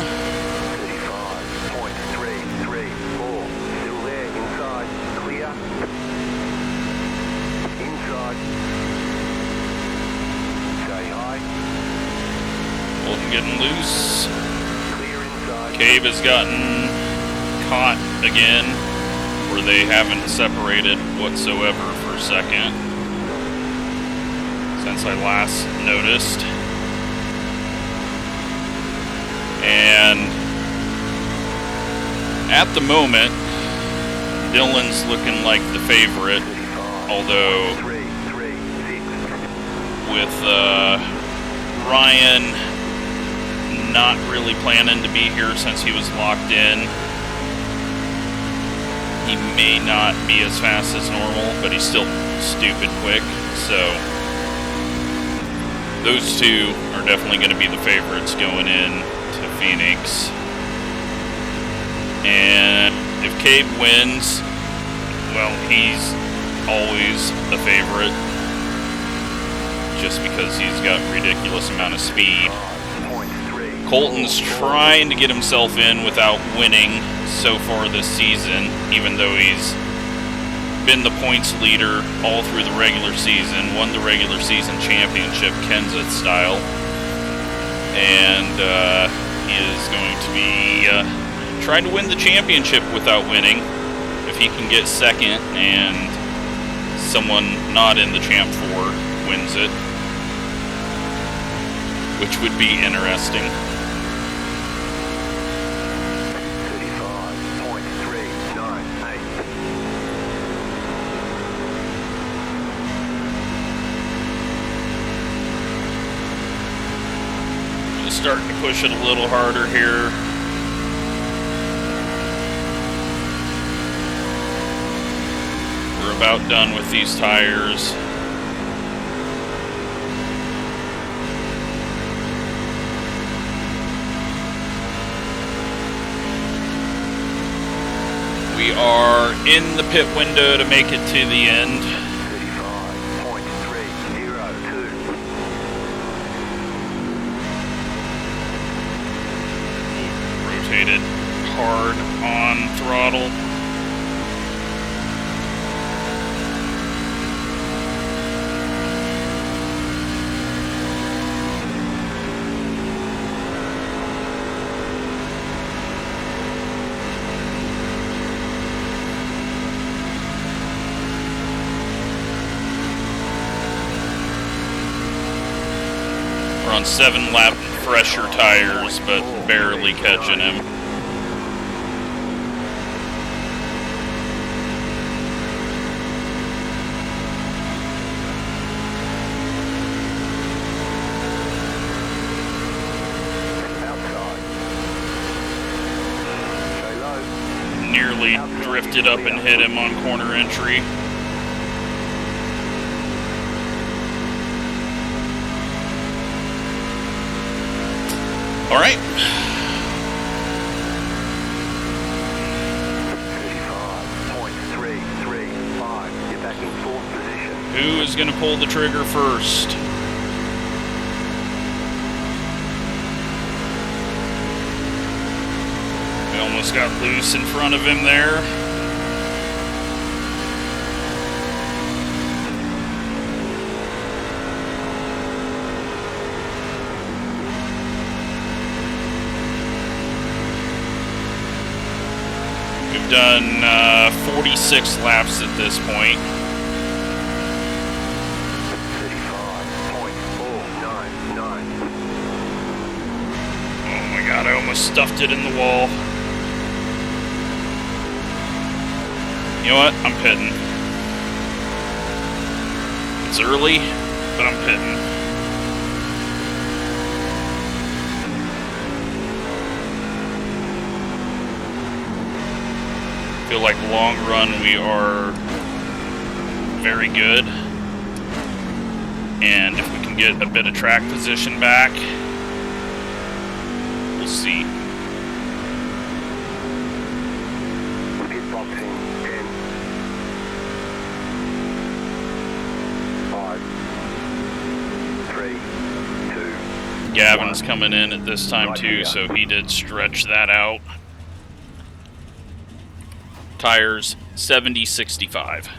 35.334. Still there, inside, clear. Inside. Stay high. Colton getting loose. Clear inside. Cave has gotten caught again, where they haven't separated whatsoever for a second since I last noticed. And at the moment, Dylan's looking like the favorite, although with Ryan not really planning to be here since he was locked in, he may not be as fast as normal, but he's still stupid quick. So those two are definitely going to be the favorites going in to Phoenix. And if Cabe wins, well, he's always the favorite, just because he's got ridiculous amount of speed. Colton's trying to get himself in without winning so far this season, even though he's been the points leader all through the regular season, won the regular season championship Kenseth style, and he is going to be trying to win the championship without winning. If he can get second and someone not in the Champ 4 wins it, which would be interesting. 35.398. Just starting to push it a little harder here. We're about done with these tires. We are in the pit window to make it to the end. 35.302. Rotated hard on throttle. On 7-lap fresher tires, but barely catching him. Nearly drifted up and hit him on corner entry. All right. 35.335. You're back in fourth position. Who is going to pull the trigger first? We almost got loose in front of him there. Done 46 laps at this point. 35.499. Oh my god, I almost stuffed it in the wall. You know what? I'm pitting. It's early, but I'm pitting. Feel like long run we are very good, and if we can get a bit of track position back, we'll see. Pit boxing 10, 5, 3, 2. Gavin's coming in at this time too, so he did stretch that out. Tires 70/65.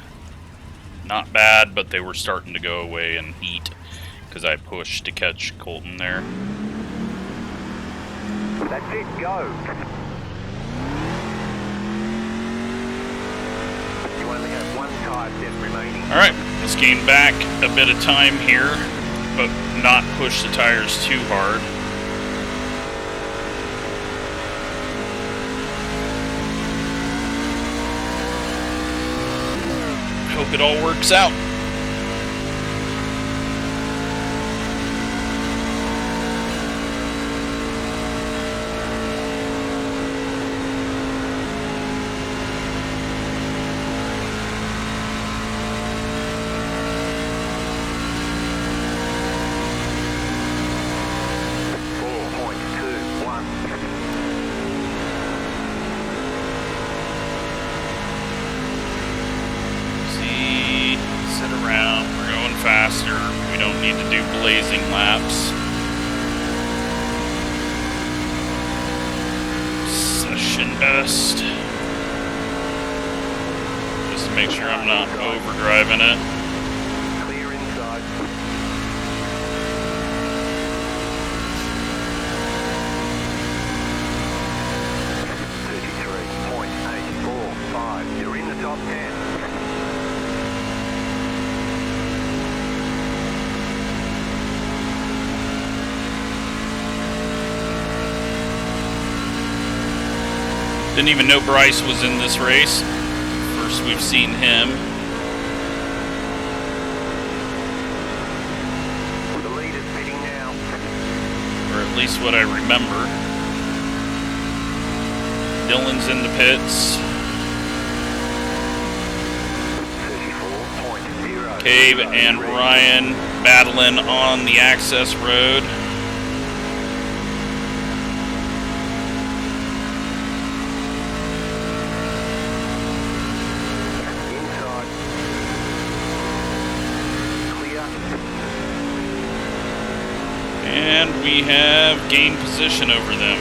Not bad, but they were starting to go away and heat because I pushed to catch Colton there. That's it, go. You only have one tire set remaining. Alright, let's gain back a bit of time here, but not push the tires too hard. Hope it all works out. blazing laps. Session best. Just to make sure I'm not overdriving it. Clear inside. You're in the top 10. Didn't even know Bryce was in this race. First we've seen him. The lead is pitting now. Or at least what I remember. Dylan's in the pits. 34.0. Cabe and Ryan battling on the access road. Inside. Clear. And we have gained position over them.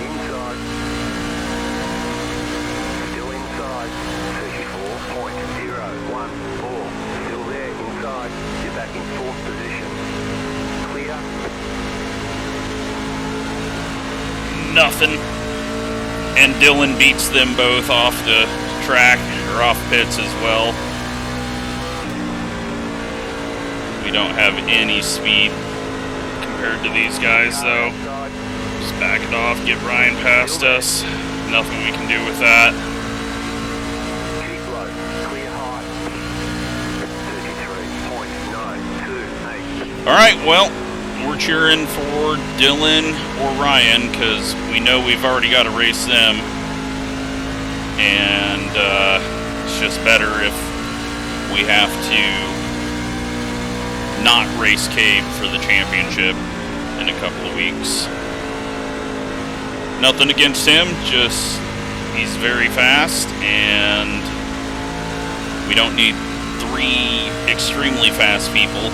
Inside. Still inside. 34.014. Still there inside. You're back in fourth position. Clear. Nothing. And Dylan beats them both off the track, or off pits as well. We don't have any speed compared to these guys, though. Inside. Just back it off, get Ryan past us. Nothing we can do with that. Keep low. Clear high. 33.928. Alright, well, we're cheering for Dylan or Ryan, because we know we've already got to race them. And it's just better if we have to not race Cabe for the championship in a couple of weeks. Nothing against him, just he's very fast, and we don't need 3 extremely fast people.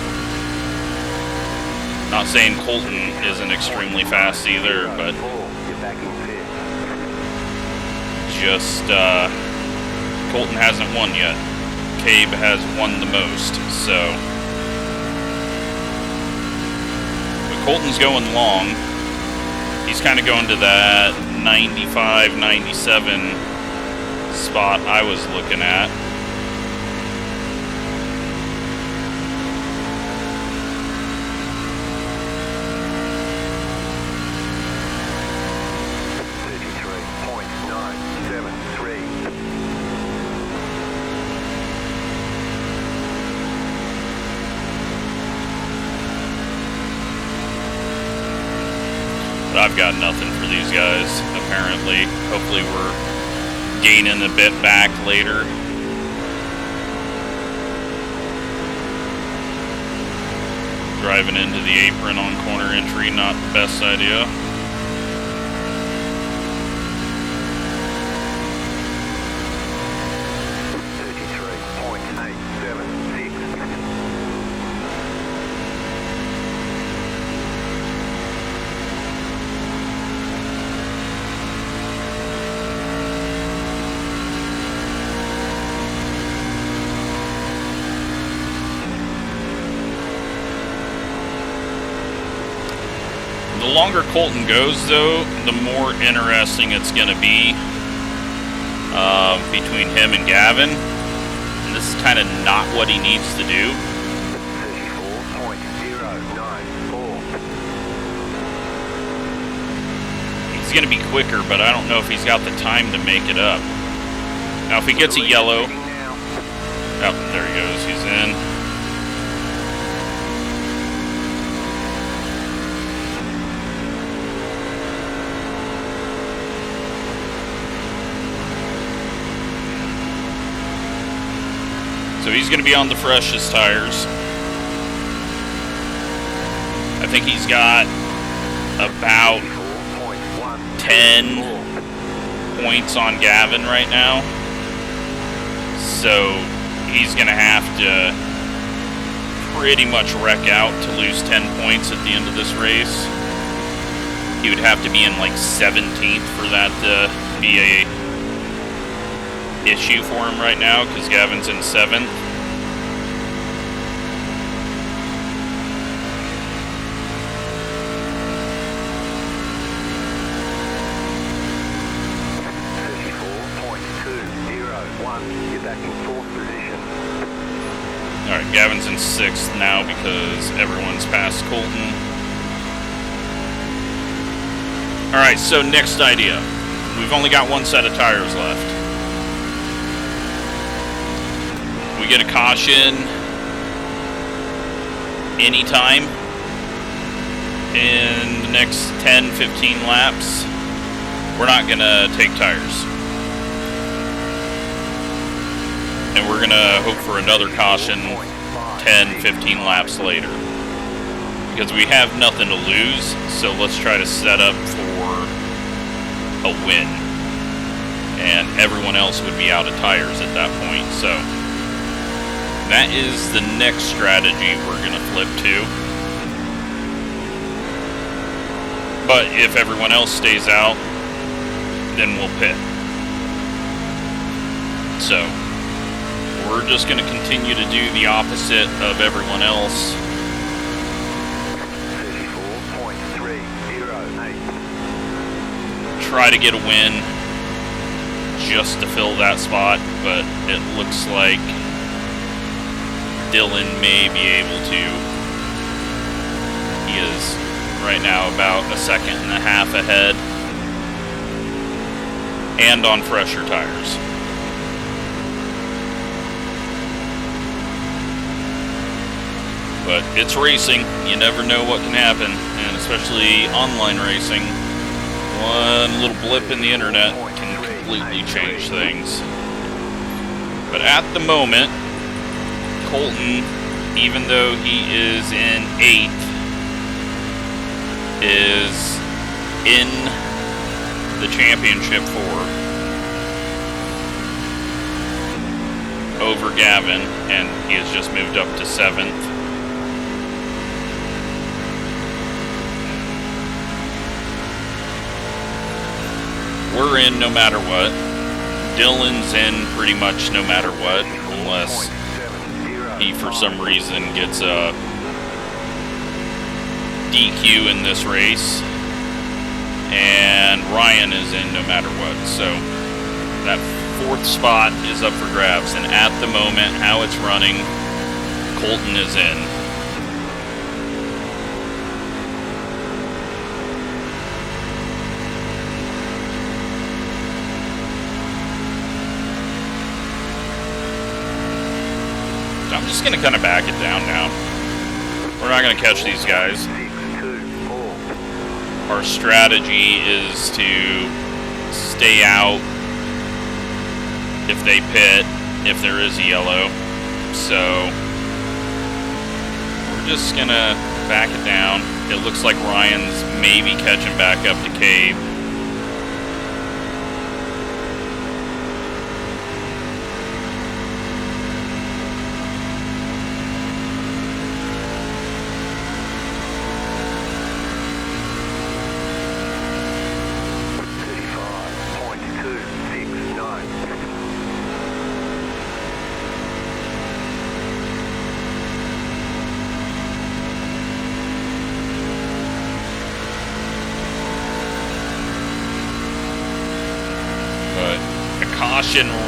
Not saying Colton isn't extremely fast either, but You're back in fifth. just Colton hasn't won yet. Cabe has won the most, so. But Colton's going long. He's kind of going to that 95, 97 spot I was looking at. But I've got nothing for these guys, apparently. Hopefully we're gaining a bit back later. Driving into the apron on corner entry, not the best idea. The longer Colton goes, though, the more interesting it's going to be between him and Gavin. And this is kind of not what he needs to do. 34.094. He's going to be quicker, but I don't know if he's got the time to make it up. Now, if he gets a yellow... Oh, there he goes. He's in. So he's going to be on the freshest tires. I think he's got about 10 points on Gavin right now. So he's going to have to pretty much wreck out to lose 10 points at the end of this race. He would have to be in like 17th for that to be a issue for him right now, because Gavin's in 7th. You're back in 4th position. Alright, Gavin's in 6th now because everyone's past Colton. Alright, so next idea. We've only got one set of tires left. We get a caution anytime in the next 10-15 laps. We're not going to take tires. And we're going to hope for another caution 10-15 laps later. Because we have nothing to lose, so let's try to set up for a win. And everyone else would be out of tires at that point. So that is the next strategy we're going to flip to. But if everyone else stays out, then we'll pit. So we're just going to continue to do the opposite of everyone else. 34.308. Try to get a win just to fill that spot, but it looks like Dylan may be able to. He is right now about a second and a half ahead, and on fresher tires. But it's racing, you never know what can happen, and especially online racing. One little blip in the internet can completely change things. But at the moment, Colton, even though he is in 8th, is in the championship over Gavin, and he has just moved up to 7th. We're in no matter what. Dylan's in pretty much no matter what, unless he for some reason gets a DQ in this race. And Ryan is in no matter what. So that 4th spot is up for grabs. And at the moment, how it's running, Colton is in. I'm just going to kind of back it down now. We're not going to catch these guys. Our strategy is to stay out if they pit, if there is a yellow. So we're just going to back it down. It looks like Ryan's maybe catching back up to Cave.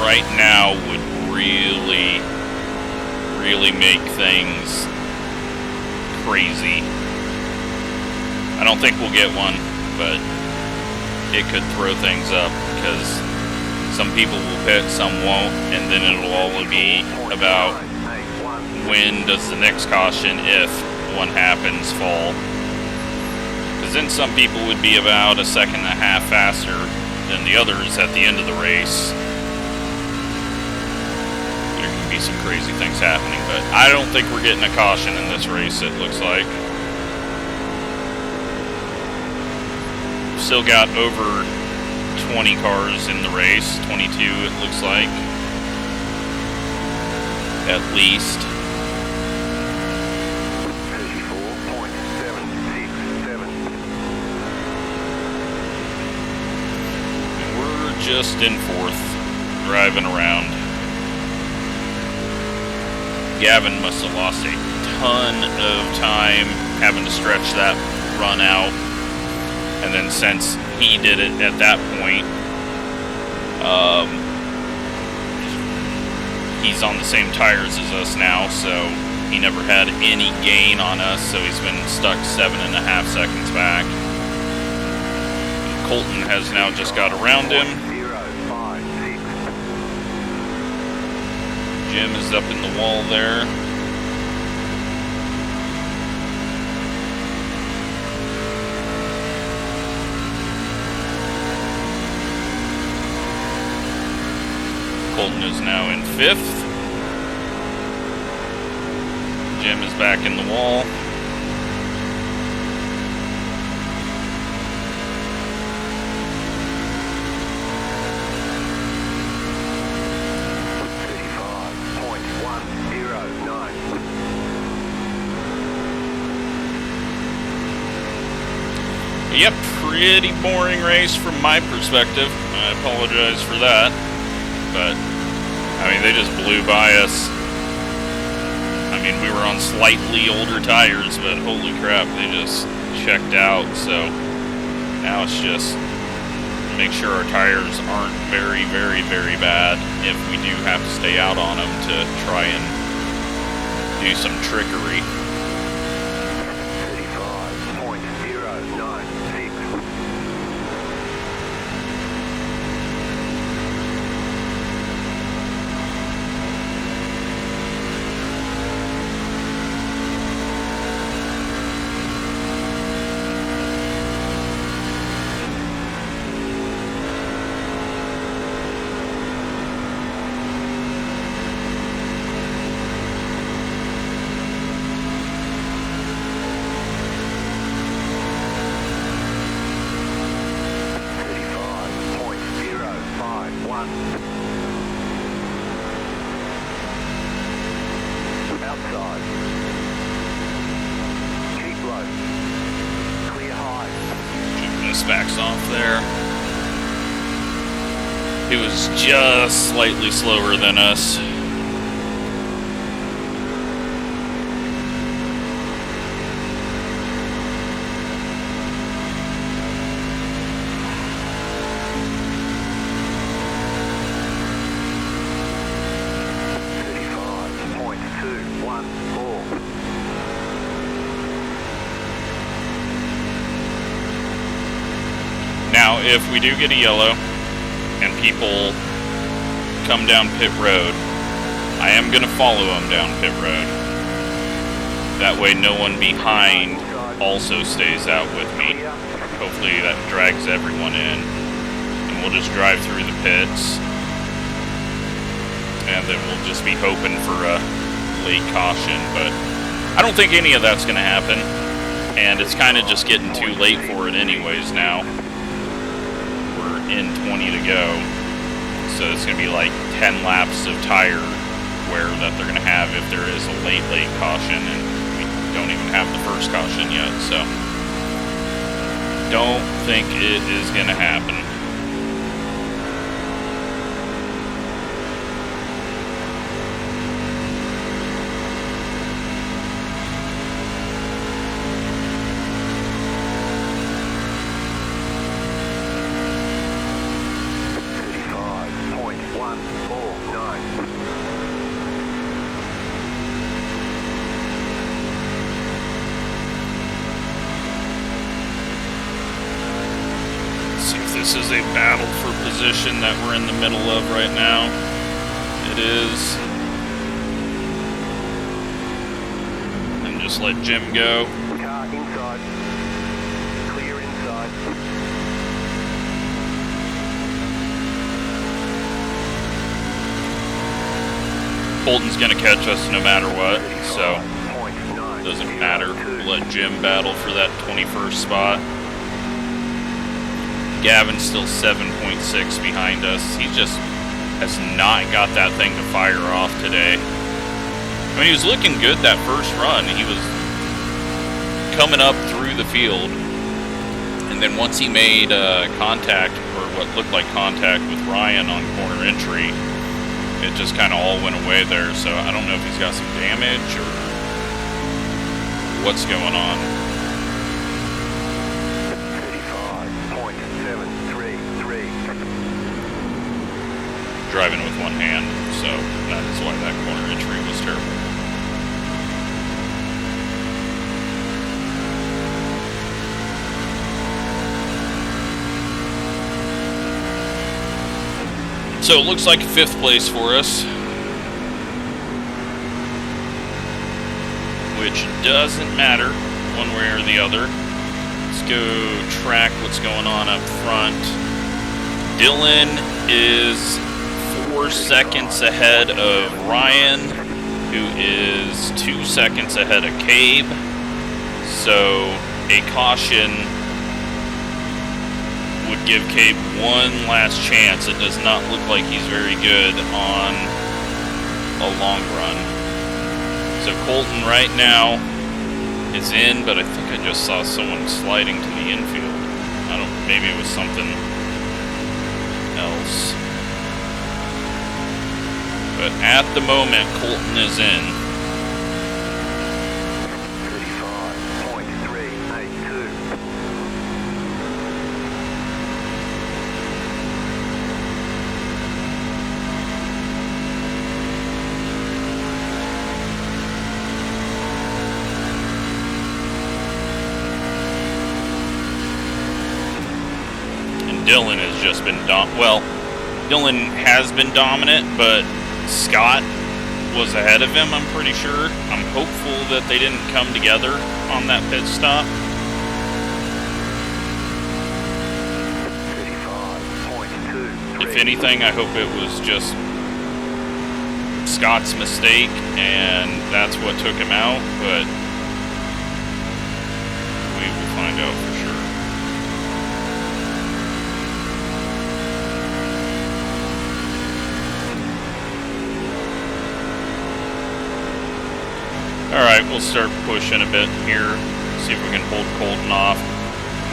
Right now would really make things crazy. I don't think we'll get one, but it could throw things up because some people will pit, some won't, and then it'll all be about when does the next caution, if one happens, fall. Because then some people would be about a second and a half faster than the others at the end of the race. Be some crazy things happening, but I don't think we're getting a caution in this race, it looks like. Still got over 20 cars in the race, 22 it looks like. at least. 34.767. We're just in 4th, driving around. Gavin must have lost a ton of time having to stretch that run out. And then since he did it at that point, he's on the same tires as us now, so he never had any gain on us, so he's been stuck 7.5 seconds back. Colton has now just got around him. Jim is up in the wall there. Colton is now in 5th. Jim is back in the wall. Yep, pretty boring race from my perspective. I apologize for that. But, I mean, they just blew by us. I mean, we were on slightly older tires, but holy crap, they just checked out. So, now it's just make sure our tires aren't very, very, very bad if we do have to stay out on them to try and do some trickery. 35.096. Outside. Keep low. Clear high. Keeping us backs off there. He was just slightly slower than us. Now, if we do get a yellow and people come down pit road, I am going to follow them down pit road. That way no one behind also stays out with me. Hopefully that drags everyone in. And we'll just drive through the pits. And then we'll just be hoping for a late caution. But I don't think any of that's going to happen. And it's kind of just getting too late for it anyways now. In 20 to go, so it's going to be like 10 laps of tire wear that they're going to have if there is a late caution, and we don't even have the first caution yet, so don't think it is going to happen. This is a battle for position that we're in the middle of right now. It is. And just let Jim go. Car inside. Clear inside. Colton's going to catch us no matter what, so it doesn't matter. We'll let Jim battle for that 21st spot. Gavin's still 7.6 behind us. He just has not got that thing to fire off today. I mean, he was looking good that first run. He was coming up through the field. And then once he made contact, or what looked like contact with Ryan on corner entry, it just kind of all went away there. So I don't know if he's got some damage or what's going on. 35.733. Driving with one hand, so that is why that corner entry was terrible. So it looks like 5th place for us, which doesn't matter one way or the other. Let's go track what's going on up front. Dylan is 4 seconds ahead of Ryan, who is 2 seconds ahead of Cabe. So a caution would give Cabe one last chance. It does not look like he's very good on a long run. So Colton right now is in, but I think I just saw someone sliding to the infield. I don't, maybe it was something else. But at the moment, Colton is in. 35.382. And Dylan has just been Dylan has been dominant, but Scott was ahead of him, I'm pretty sure. I'm hopeful that they didn't come together on that pit stop. 35.23. If anything, I hope it was just Scott's mistake and that's what took him out, but we will find out for sure. Alright, we'll start pushing a bit here. See if we can hold Colton off.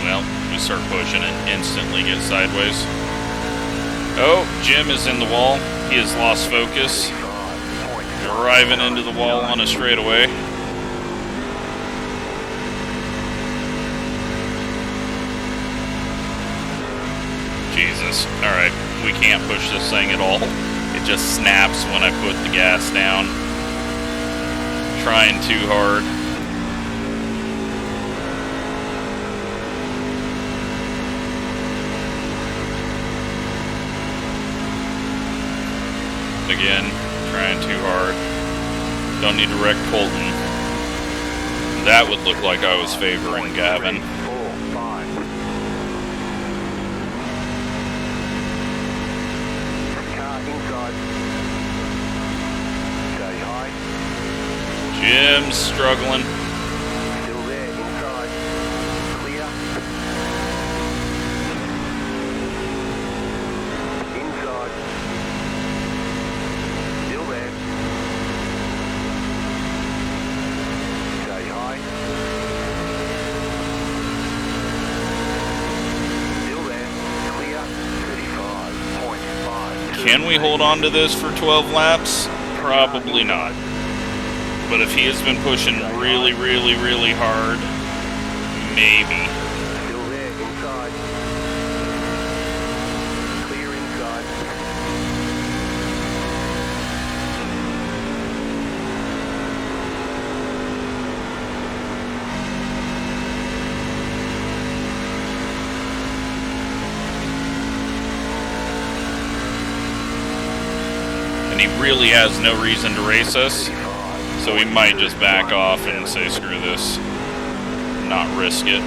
Well, we start pushing and instantly get sideways. Oh, Jim is in the wall. He has lost focus. Driving into the wall on a straightaway. Jesus. Alright, we can't push this thing at all. It just snaps when I put the gas down. Trying too hard. Again, trying too hard. Don't need to wreck Colton. That would look like I was favoring Gavin. 4, 5. Car inside. Stay high. Jim's struggling. Still there, inside. Clear. Inside. Still there. Stay high. Still there. Clear. 35.5. Can we hold on to this for 12 laps? Probably not. But if he has been pushing really, really, really hard, maybe. Still there, inside. Clear inside. And he really has no reason to race us. So we might just back off and say, screw this, not risk it.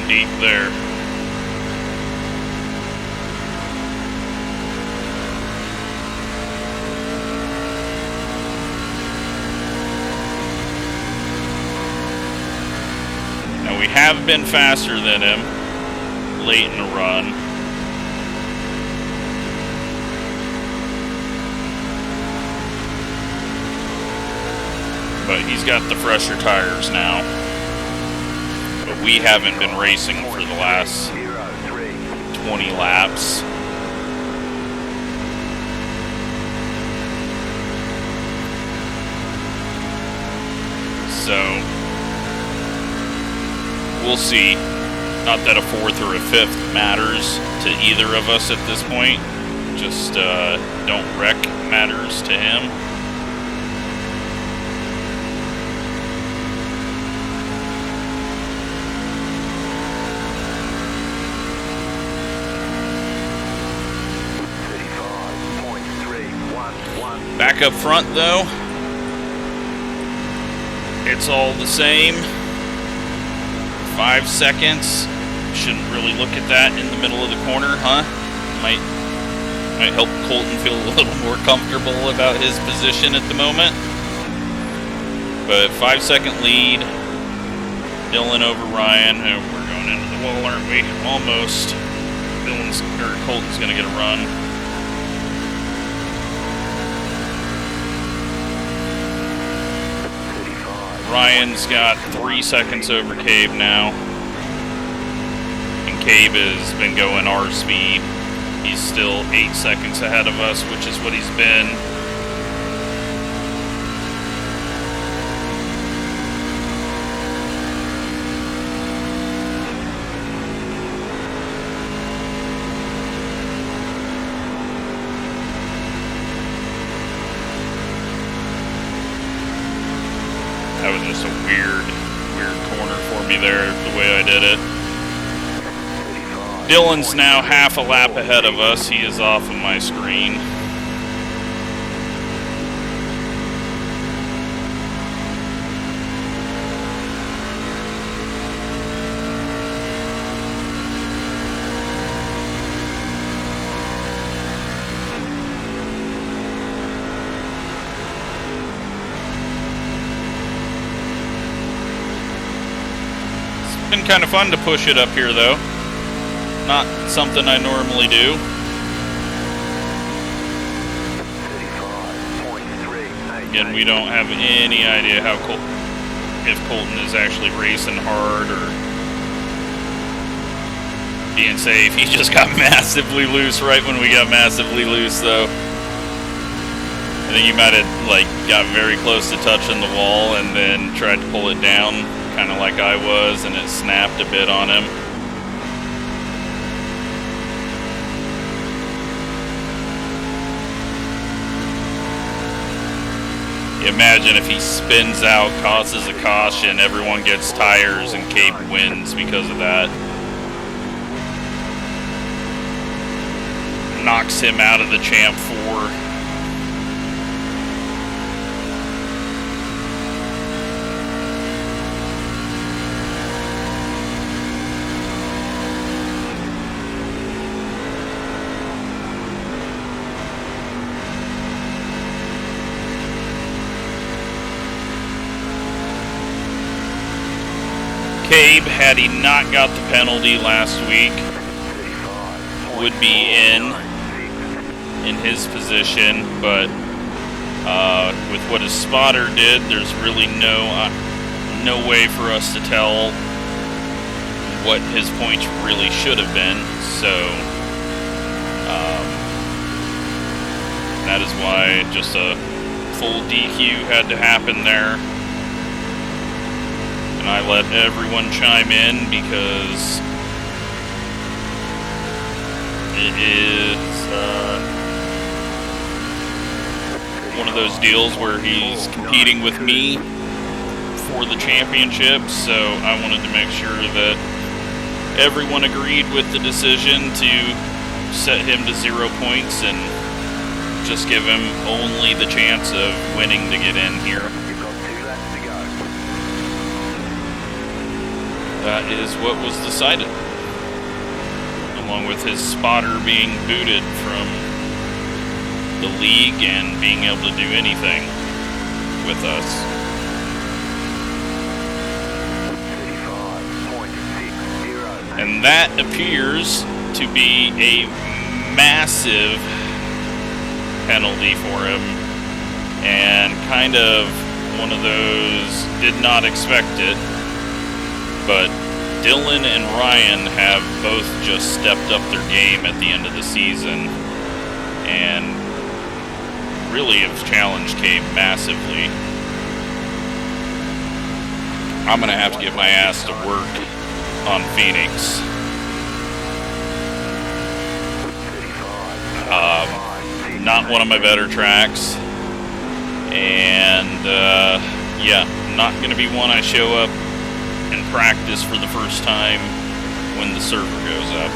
in deep there. Now we have been faster than him late in the run. But he's got the fresher tires now. But we haven't been racing for the last 20 laps. So, we'll see. Not that a fourth or a fifth matters to either of us at this point. Just don't wreck matters to him. Back up front, though, it's all the same. 5 seconds. Shouldn't really look at that in the middle of the corner, huh? Might help Colton feel a little more comfortable about his position at the moment. But 5-second lead. Dylan over Ryan. Oh, we're going into the wall, aren't we? Almost. Colton's going to get a run. Ryan's got 3 seconds over Cabe now. And Cabe has been going our speed. He's still 8 seconds ahead of us, which is what he's been. That was just a weird corner for me there, the way I did it. Dylan's now half a lap ahead of us. He is off of my screen. Been kind of fun to push it up here, though. Not something I normally do. Again, we don't have any idea how if Colton is actually racing hard or being safe. He just got massively loose right when we got massively loose, though. I think he might have got very close to touching the wall and then tried to pull it down, kind of like I was, and it snapped a bit on him. Imagine if he spins out, causes a caution, everyone gets tires, and Cabe wins because of that. Knocks him out of the Champ 4. Cabe, had he not got the penalty last week, would be in his position, but with what his spotter did, there's really no way for us to tell what his points really should have been. So that is why just a full DQ had to happen there. And I let everyone chime in because it is one of those deals where he's competing with me for the championship, so I wanted to make sure that everyone agreed with the decision to set him to 0 points and just give him only the chance of winning to get in here. that is what was decided. Along with his spotter being booted from the league and being able to do anything with us. 35.60. And that appears to be a massive penalty for him, and kind of one of those did not expect it, but Dylan and Ryan have both just stepped up their game at the end of the season and really have challenged Cabe massively. I'm going to have to get my ass to work on Phoenix. Not one of my better tracks. And, yeah, not going to be one I show up and practice for the first time when the server goes up.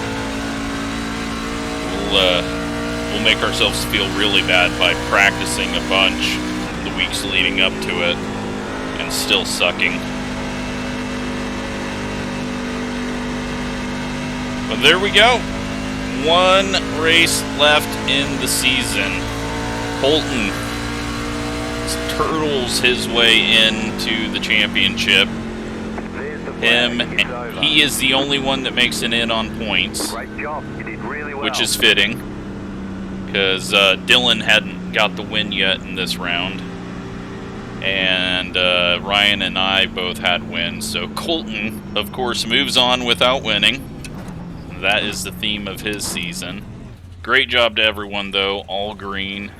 We'll make ourselves feel really bad by practicing a bunch the weeks leading up to it and still sucking. But there we go. One race left in the season. Colton turtles his way into the championship. He is the only one that makes it in on points, which is fitting, because Dylan hadn't got the win yet in this round, and Ryan and I both had wins. So Colton, of course, moves on without winning. That is the theme of his season. Great job to everyone, though. All green.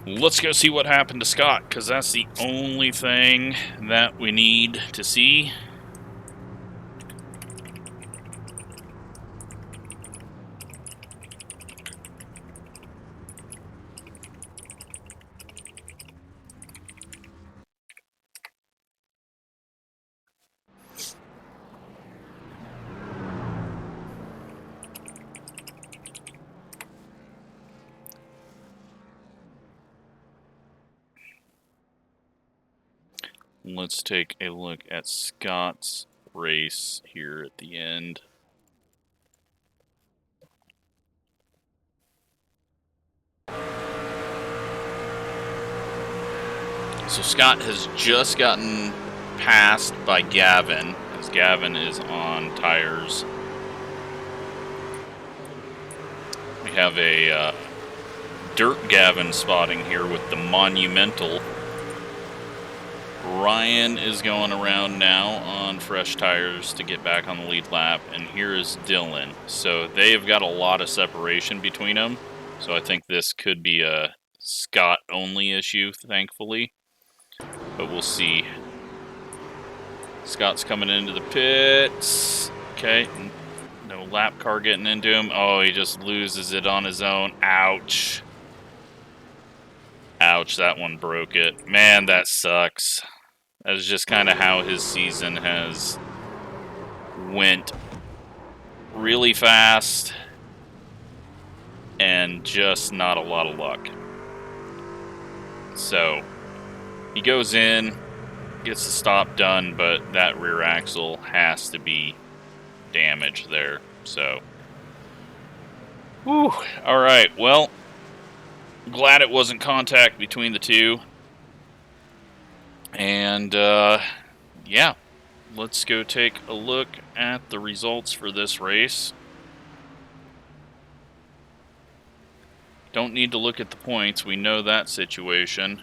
Let's go see what happened to Scott, because that's the only thing that we need to see. Let's take a look at Scott's race here at the end. So Scott has just gotten passed by Gavin, because Gavin is on tires. We have a Dirt Gavin spotting here with the Monumental. Ryan is going around now on fresh tires to get back on the lead lap, and here is Dylan. So they've got a lot of separation between them, so I think this could be a Scott-only issue, thankfully. But we'll see. Scott's coming into the pits. Okay, no lap car getting into him. Oh, he just loses it on his own. Ouch. Ouch, that one broke it. Man, that sucks. That is just kind of how his season has went really fast and just not a lot of luck. So, he goes in, gets the stop done, but that rear axle has to be damaged there. So, whew. All right, well, glad it wasn't contact between the two. And, yeah, let's go take a look at the results for this race. Don't need to look at the points. We know that situation.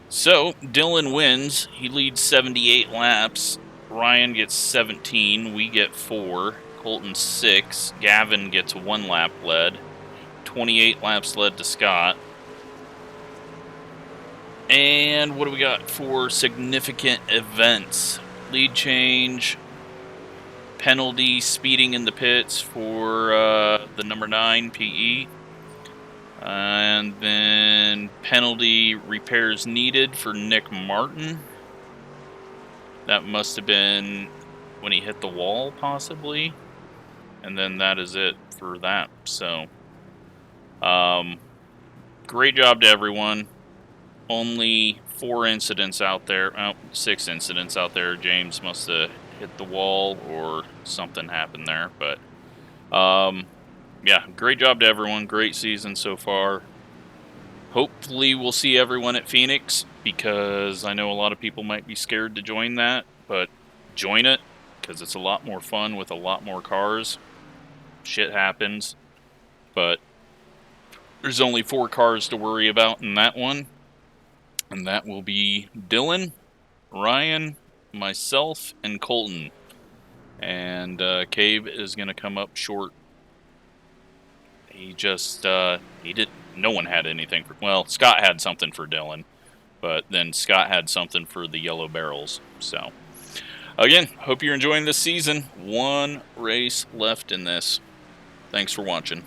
So, Dylan wins. He leads 78 laps. Ryan gets 17. We get 4. Colton 6. Gavin gets 1 lap led. 28 laps led to Scott. And what do we got for significant events? Lead change, penalty, speeding in the pits for the number 9 PE. And then penalty repairs needed for Nick Martin. That must have been when he hit the wall, possibly. And then that is it for that. So, great job to everyone. Only 4 incidents out there. 6 incidents out there. James must have hit the wall or something happened there. But, yeah, great job to everyone. Great season so far. Hopefully we'll see everyone at Phoenix, because I know a lot of people might be scared to join that, but join it, because it's a lot more fun with a lot more cars. Shit happens, but there's only 4 cars to worry about in that one, and that will be Dylan, Ryan, myself, and Colton. And Cave is going to come up short. He just, no one had anything for, well, Scott had something for Dylan, but then Scott had something for the yellow barrels. So, again, hope you're enjoying this season. 1 race left in this. Thanks for watching.